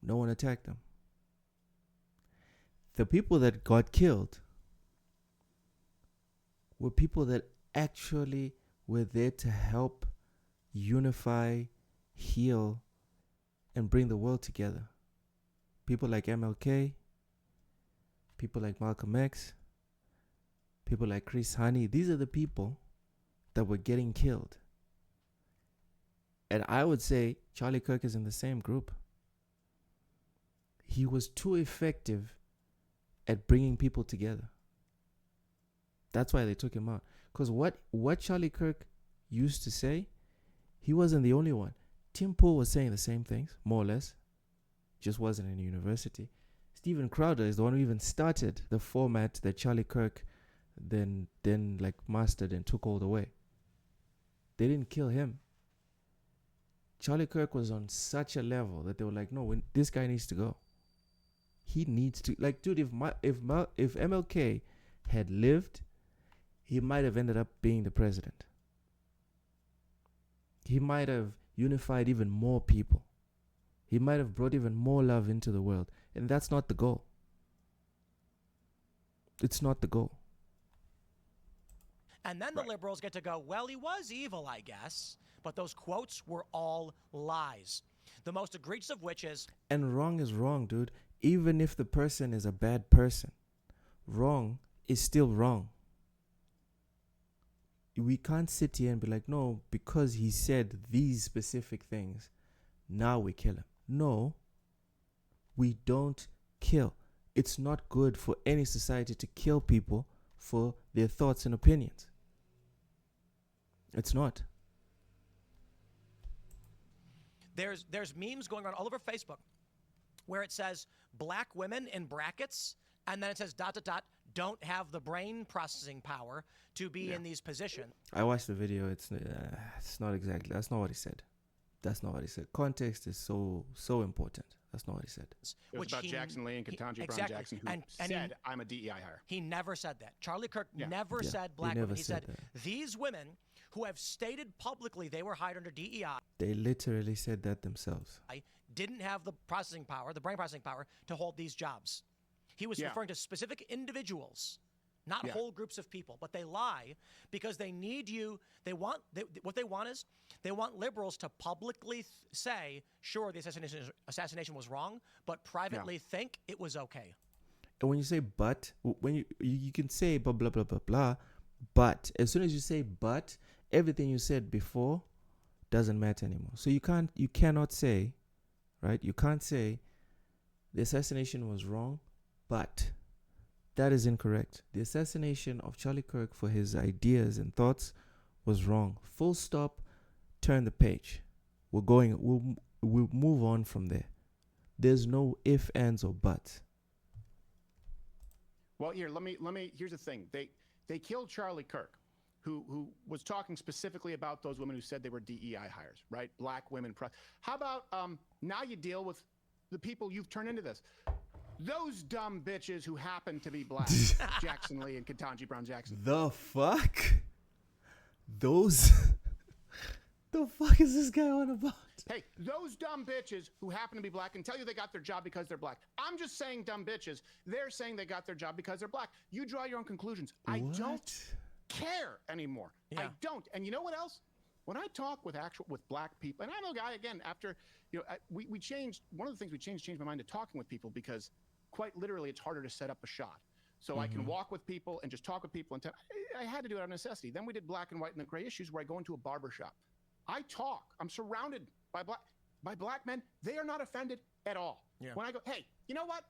No one attacked them. The people that got killed were people that actually were there to help unify, heal, and bring the world together. People like MLK, people like Malcolm X, people like Chris Hani. These are the people that were getting killed. And I would say Charlie Kirk is in the same group. He was too effective at bringing people together. That's why they took him out. Because what Charlie Kirk used to say, he wasn't the only one. Tim Pool was saying the same things, more or less. Just wasn't in university. Steven Crowder is the one who even started the format that Charlie Kirk then like mastered and took all the way. They didn't kill him. Charlie Kirk was on such a level that they were like, no, this guy needs to go. He needs to, like, dude, if MLK had lived, he might have ended up being the president. He might have unified even more people. He might have brought even more love into the world. And that's not the goal. It's not the goal. And then the liberals get to go, well, he was evil, I guess. But those quotes were all lies. The most egregious of which is... And wrong is wrong, dude. Even if the person is a bad person, wrong is still wrong. We can't sit here and be like, no, because he said these specific things, now we kill him. No, we don't kill. It's not good for any society to kill people for their thoughts and opinions. It's not. There's memes going around all over Facebook where it says black women in brackets, and then it says ... don't have the brain processing power to be in these positions. I watched the video. It's not exactly. That's not what he said. That's not what he said. Context is so important. That's not what he said. It was about Jackson Lee and Ketanji Brown Jackson, who said, I'm a DEI hire. He never said that. Charlie Kirk never said black women. He said these women who have stated publicly they were hired under DEI. They literally said that themselves. Didn't have the processing power, the brain processing power, to hold these jobs. He was referring to specific individuals, not whole groups of people. But they lie because they need you. What they want is they want liberals to publicly say, sure, the assassination was wrong, but privately think it was okay. And when you say but, when you can say blah, blah, blah, blah, blah, but as soon as you say but, everything you said before doesn't matter anymore. So you cannot say, right? You can't say the assassination was wrong, but that is incorrect. The assassination of Charlie Kirk for his ideas and thoughts was wrong. Full stop. Turn the page. We'll move on from there. There's no if, ands, or buts. Well, here, let me. Here's the thing. They killed Charlie Kirk, who was talking specifically about those women who said they were DEI hires, right? Black women. How about now you deal with the people you've turned into this? Those dumb bitches who happen to be black. Jackson Lee and Ketanji Brown Jackson. The fuck? Those? The fuck is this guy on about? Hey, those dumb bitches who happen to be black and tell you they got their job because they're black. I'm just saying dumb bitches. They're saying they got their job because they're black. You draw your own conclusions. What? I don't care anymore. Yeah. I don't. And you know what else? When I talk with black people, and I'm a guy, again, after, we changed, one of the things we changed my mind to talking with people because quite literally it's harder to set up a shot. So I can walk with people and just talk with people. And I had to do it out of necessity. Then we did black and white and the gray issues where I go into a barber shop. I talk. I'm surrounded by black men. They are not offended at all. Yeah. When I go, hey, you know what?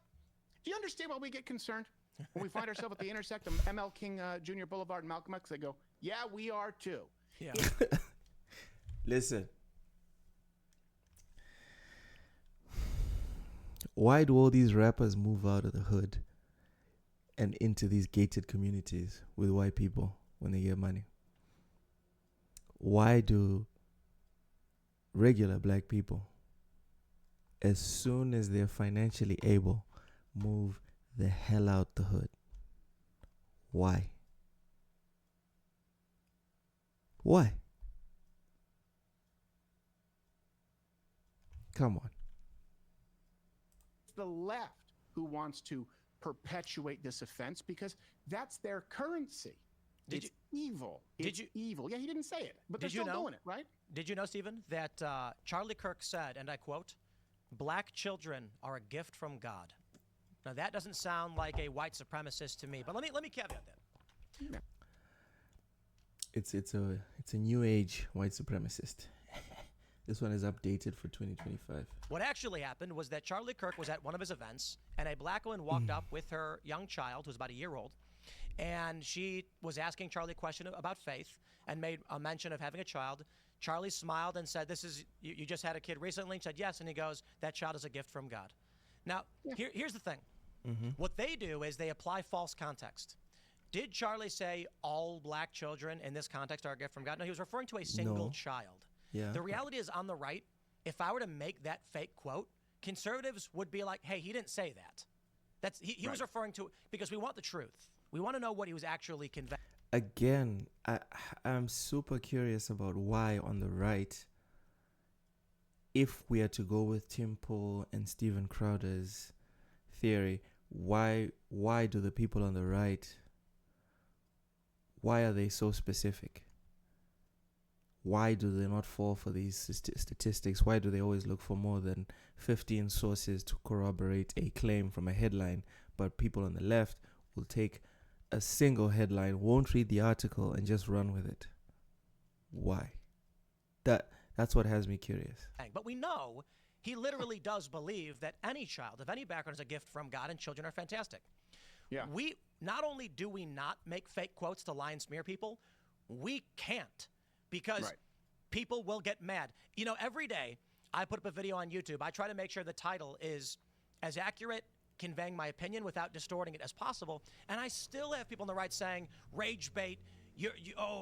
Do you understand why we get concerned when we find ourselves at the intersect of ML King Jr. Boulevard and Malcolm X? They go, yeah, we are too. Yeah. Listen. Why do all these rappers move out of the hood and into these gated communities with white people when they get money? Why do regular black people, as soon as they're financially able, move the hell out the hood? Why? Why? Come on. The left who wants to perpetuate this offense because that's their currency. It's evil. It's evil. Yeah, he didn't say it, but they're still doing it, right? Did you know, Stephen, that Charlie Kirk said, and I quote, "Black children are a gift from God." Now that doesn't sound like a white supremacist to me, but let me caveat that. Yeah. It's a new age white supremacist. This one is updated for 2025. What actually happened was that Charlie Kirk was at one of his events, and a black woman walked up with her young child, who's about a year old, and she was asking Charlie a question about faith and made a mention of having a child. Charlie smiled and said, you just had a kid recently? And said, yes. And he goes, that child is a gift from God. Now, here's the thing. What they do is they apply false context. Did Charlie say all black children in this context are a gift from God? No, he was referring to a single child. Yeah. The reality is, on the right, if I were to make that fake quote, conservatives would be like, hey, he didn't say that. He was referring to, because we want the truth. We want to know what he was actually conveying. Again, I'm super curious about why on the right, if we are to go with Tim Pool and Steven Crowder's theory, why do the people on the right, why are they so specific? Why do they not fall for these statistics? Why do they always look for more than 15 sources to corroborate a claim from a headline? But people on the left will take a single headline, won't read the article, and just run with it. Why? That's what has me curious. But we know He literally does believe that any child of any background is a gift from God and children are fantastic. Yeah. We not only do we not make fake quotes to lie and smear people, we can't, because people will get mad. You know, every day I put up a video on YouTube. I try to make sure the title is as accurate, conveying my opinion without distorting it as possible. And I still have people on the right saying, rage bait, you're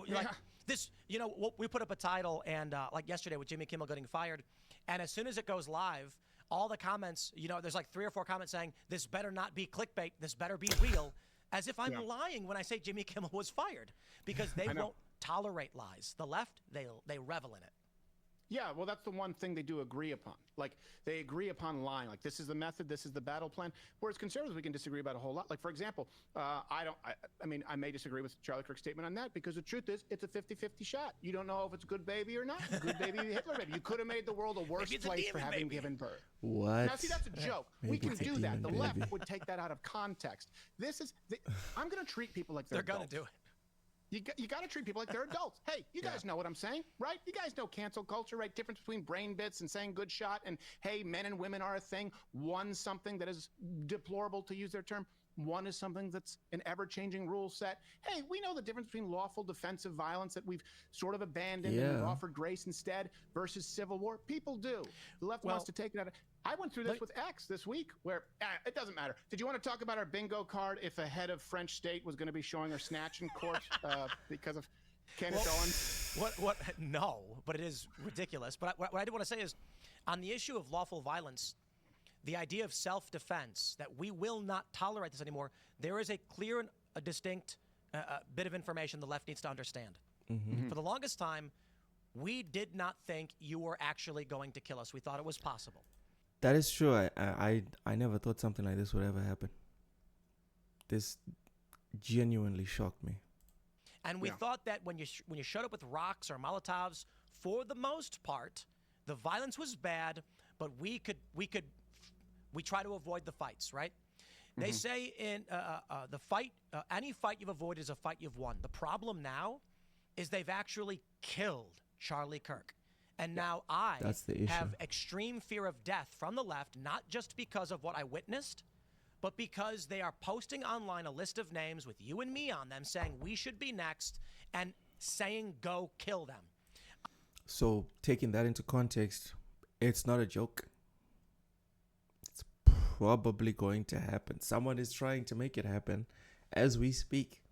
like this, you know, we put up a title and like yesterday with Jimmy Kimmel getting fired. And as soon as it goes live, all the comments, you know, there's like 3 or 4 comments saying, this better not be clickbait, this better be real, as if I'm lying when I say Jimmy Kimmel was fired, because they won't tolerate lies. The left, they revel in it. Yeah, well, that's the one thing they do agree upon. Like, they agree upon lying. Like, this is the method, this is the battle plan. Whereas conservatives, we can disagree about a whole lot. Like, for example, I mean, I may disagree with Charlie Kirk's statement on that, because the truth is, it's a 50-50 shot. You don't know if it's a good baby or not. Good baby, Hitler baby. You could have made the world a worse place for having given birth. What? Now, see, that's a joke. We can do that. The left would take that out of context. This is, I'm going to treat people like they're going to do it. You got to treat people like they're adults. Hey, you guys know what I'm saying, right? You guys know cancel culture, right? Difference between brain bits and saying good shot and, hey, men and women are a thing. One's something that is deplorable, to use their term. One is something that's an ever-changing rule set. Hey, we know the difference between lawful defensive violence that we've sort of abandoned and we've offered grace instead versus civil war. People do. The left wants to take it out of... I went through this with X this week where it doesn't matter. Did you want to talk about our bingo card if a head of French state was going to be showing her snatch in court because of Candace Owens? What? No, but it is ridiculous. But what I do want to say is, on the issue of lawful violence, the idea of self-defense, that we will not tolerate this anymore, there is a clear and a distinct bit of information the left needs to understand. For the longest time, we did not think you were actually going to kill us. We thought it was possible. That is true. I never thought something like this would ever happen. This genuinely shocked me. And we thought that when you showed up with rocks or Molotovs, for the most part, the violence was bad, but we try to avoid the fights, right? They say in the fight, any fight you've avoided is a fight you've won. The problem now is they've actually killed Charlie Kirk. And now I have extreme fear of death from the left, not just because of what I witnessed, but because they are posting online a list of names with you and me on them saying we should be next and saying go kill them. So taking that into context, it's not a joke. It's probably going to happen. Someone is trying to make it happen as we speak.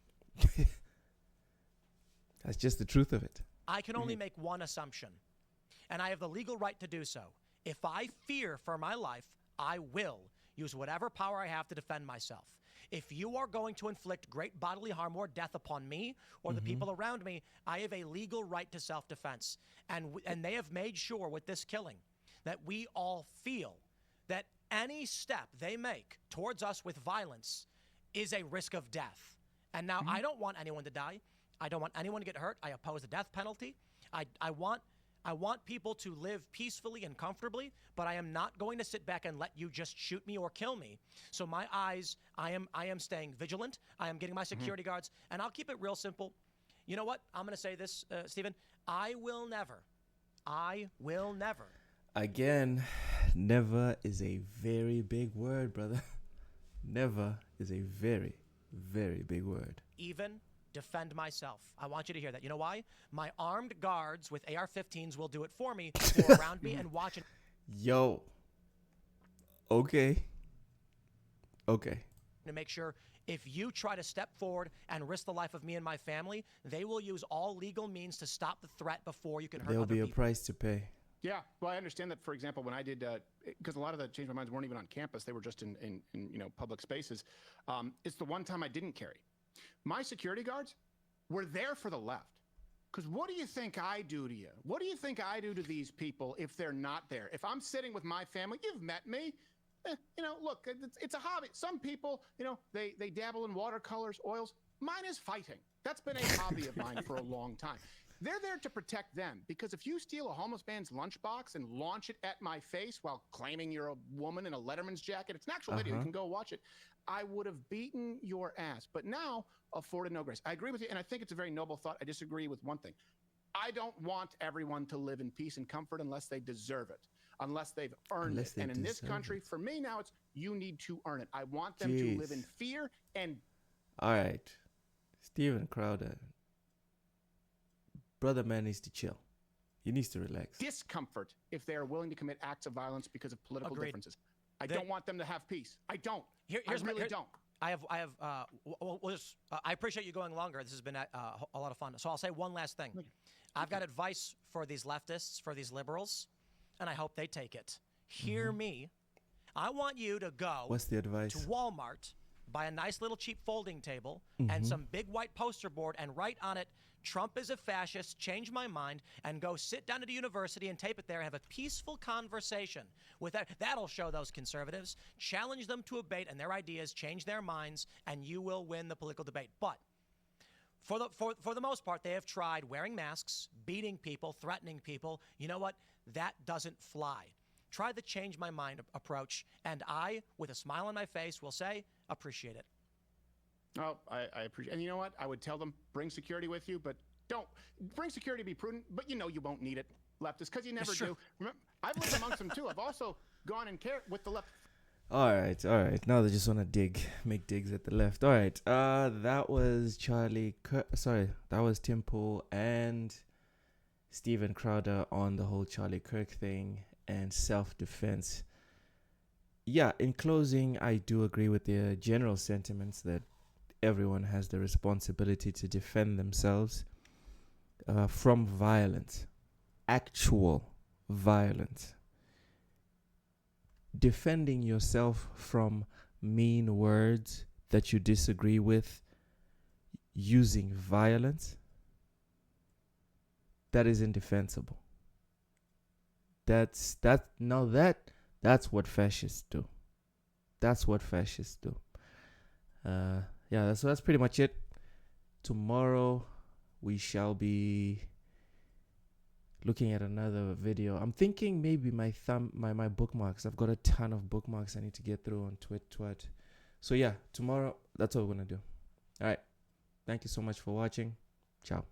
That's just the truth of it. I can only make one assumption, and I have the legal right to do so. If I fear for my life, I will use whatever power I have to defend myself. If you are going to inflict great bodily harm or death upon me or the people around me, I have a legal right to self-defense. And they have made sure with this killing that we all feel that any step they make towards us with violence is a risk of death. And now I don't want anyone to die. I don't want anyone to get hurt. I oppose the death penalty. I want people to live peacefully and comfortably, but I am not going to sit back and let you just shoot me or kill me. So my eyes, I am staying vigilant. I am getting my security guards, and I'll keep it real simple. You know what? I'm going to say this, Stephen. I will never. Again, never is a very big word, brother. Never is a very, very big word. Even defend myself. I want you to hear that. You know why? My armed guards with AR-15s will do it for me, who are around me and watching. Yo. Okay. To make sure if you try to step forward and risk the life of me and my family, they will use all legal means to stop the threat before you can hurt other people. There'll be a price to pay. Yeah, well, I understand that. For example, when I did, because a lot of the Change My Minds weren't even on campus; they were just in public spaces. It's the one time I didn't carry. My security guards were there for the left. Because what do you think I do to you? What do you think I do to these people if they're not there? If I'm sitting with my family, you've met me. Look, it's a hobby. Some people, they dabble in watercolors, oils. Mine is fighting. That's been a hobby of mine for a long time. They're there to protect them, because if you steal a homeless man's lunchbox and launch it at my face while claiming you're a woman in a Letterman's jacket, it's an actual video, you can go watch it, I would have beaten your ass. But now, afforded no grace. I agree with you, and I think it's a very noble thought. I disagree with one thing. I don't want everyone to live in peace and comfort unless they deserve it. unless they've earned it. And in this country, for me now, it's you need to earn it. I want them to live in fear and... All right. Steven Crowder. Brother man needs to chill. He needs to relax. Discomfort if they are willing to commit acts of violence because of political differences. I don't want them to have peace. I don't. I really don't. I appreciate you going longer. This has been a lot of fun. So I'll say one last thing. I've got advice for these leftists, for these liberals, and I hope they take it. Hear me. I want you to go What's the advice? to Walmart, buy a nice little cheap folding table and some big white poster board and write on it, Trump is a fascist, change my mind, and go sit down at a university and tape it there and have a peaceful conversation with that. That'll show those conservatives, challenge them to a debate and their ideas, change their minds, and you will win the political debate. But for the most part, they have tried wearing masks, beating people, threatening people. You know what? That doesn't fly. Try the change my mind approach, and I, with a smile on my face, will say, appreciate it. Oh, I appreciate it. And you know what? I would tell them, bring security with you, but don't bring security to be prudent, but you know you won't need it, leftists, because you never do. Remember, I've lived amongst them too. I've also gone and cared with the left. All right. Now they just want to make digs at the left. All right. That was that was Tim Pool and Steven Crowder on the whole Charlie Kirk thing and self-defense. Yeah, in closing, I do agree with the general sentiments that everyone has the responsibility to defend themselves from violence, actual violence. Defending yourself from mean words that you disagree with using violence, that is indefensible. That's what fascists do. That's what fascists do. So that's pretty much it. Tomorrow we shall be looking at another video. I'm thinking maybe my bookmarks. I've got a ton of bookmarks I need to get through on Twit. So yeah, tomorrow that's what we're gonna do. All right. Thank you so much for watching. Ciao.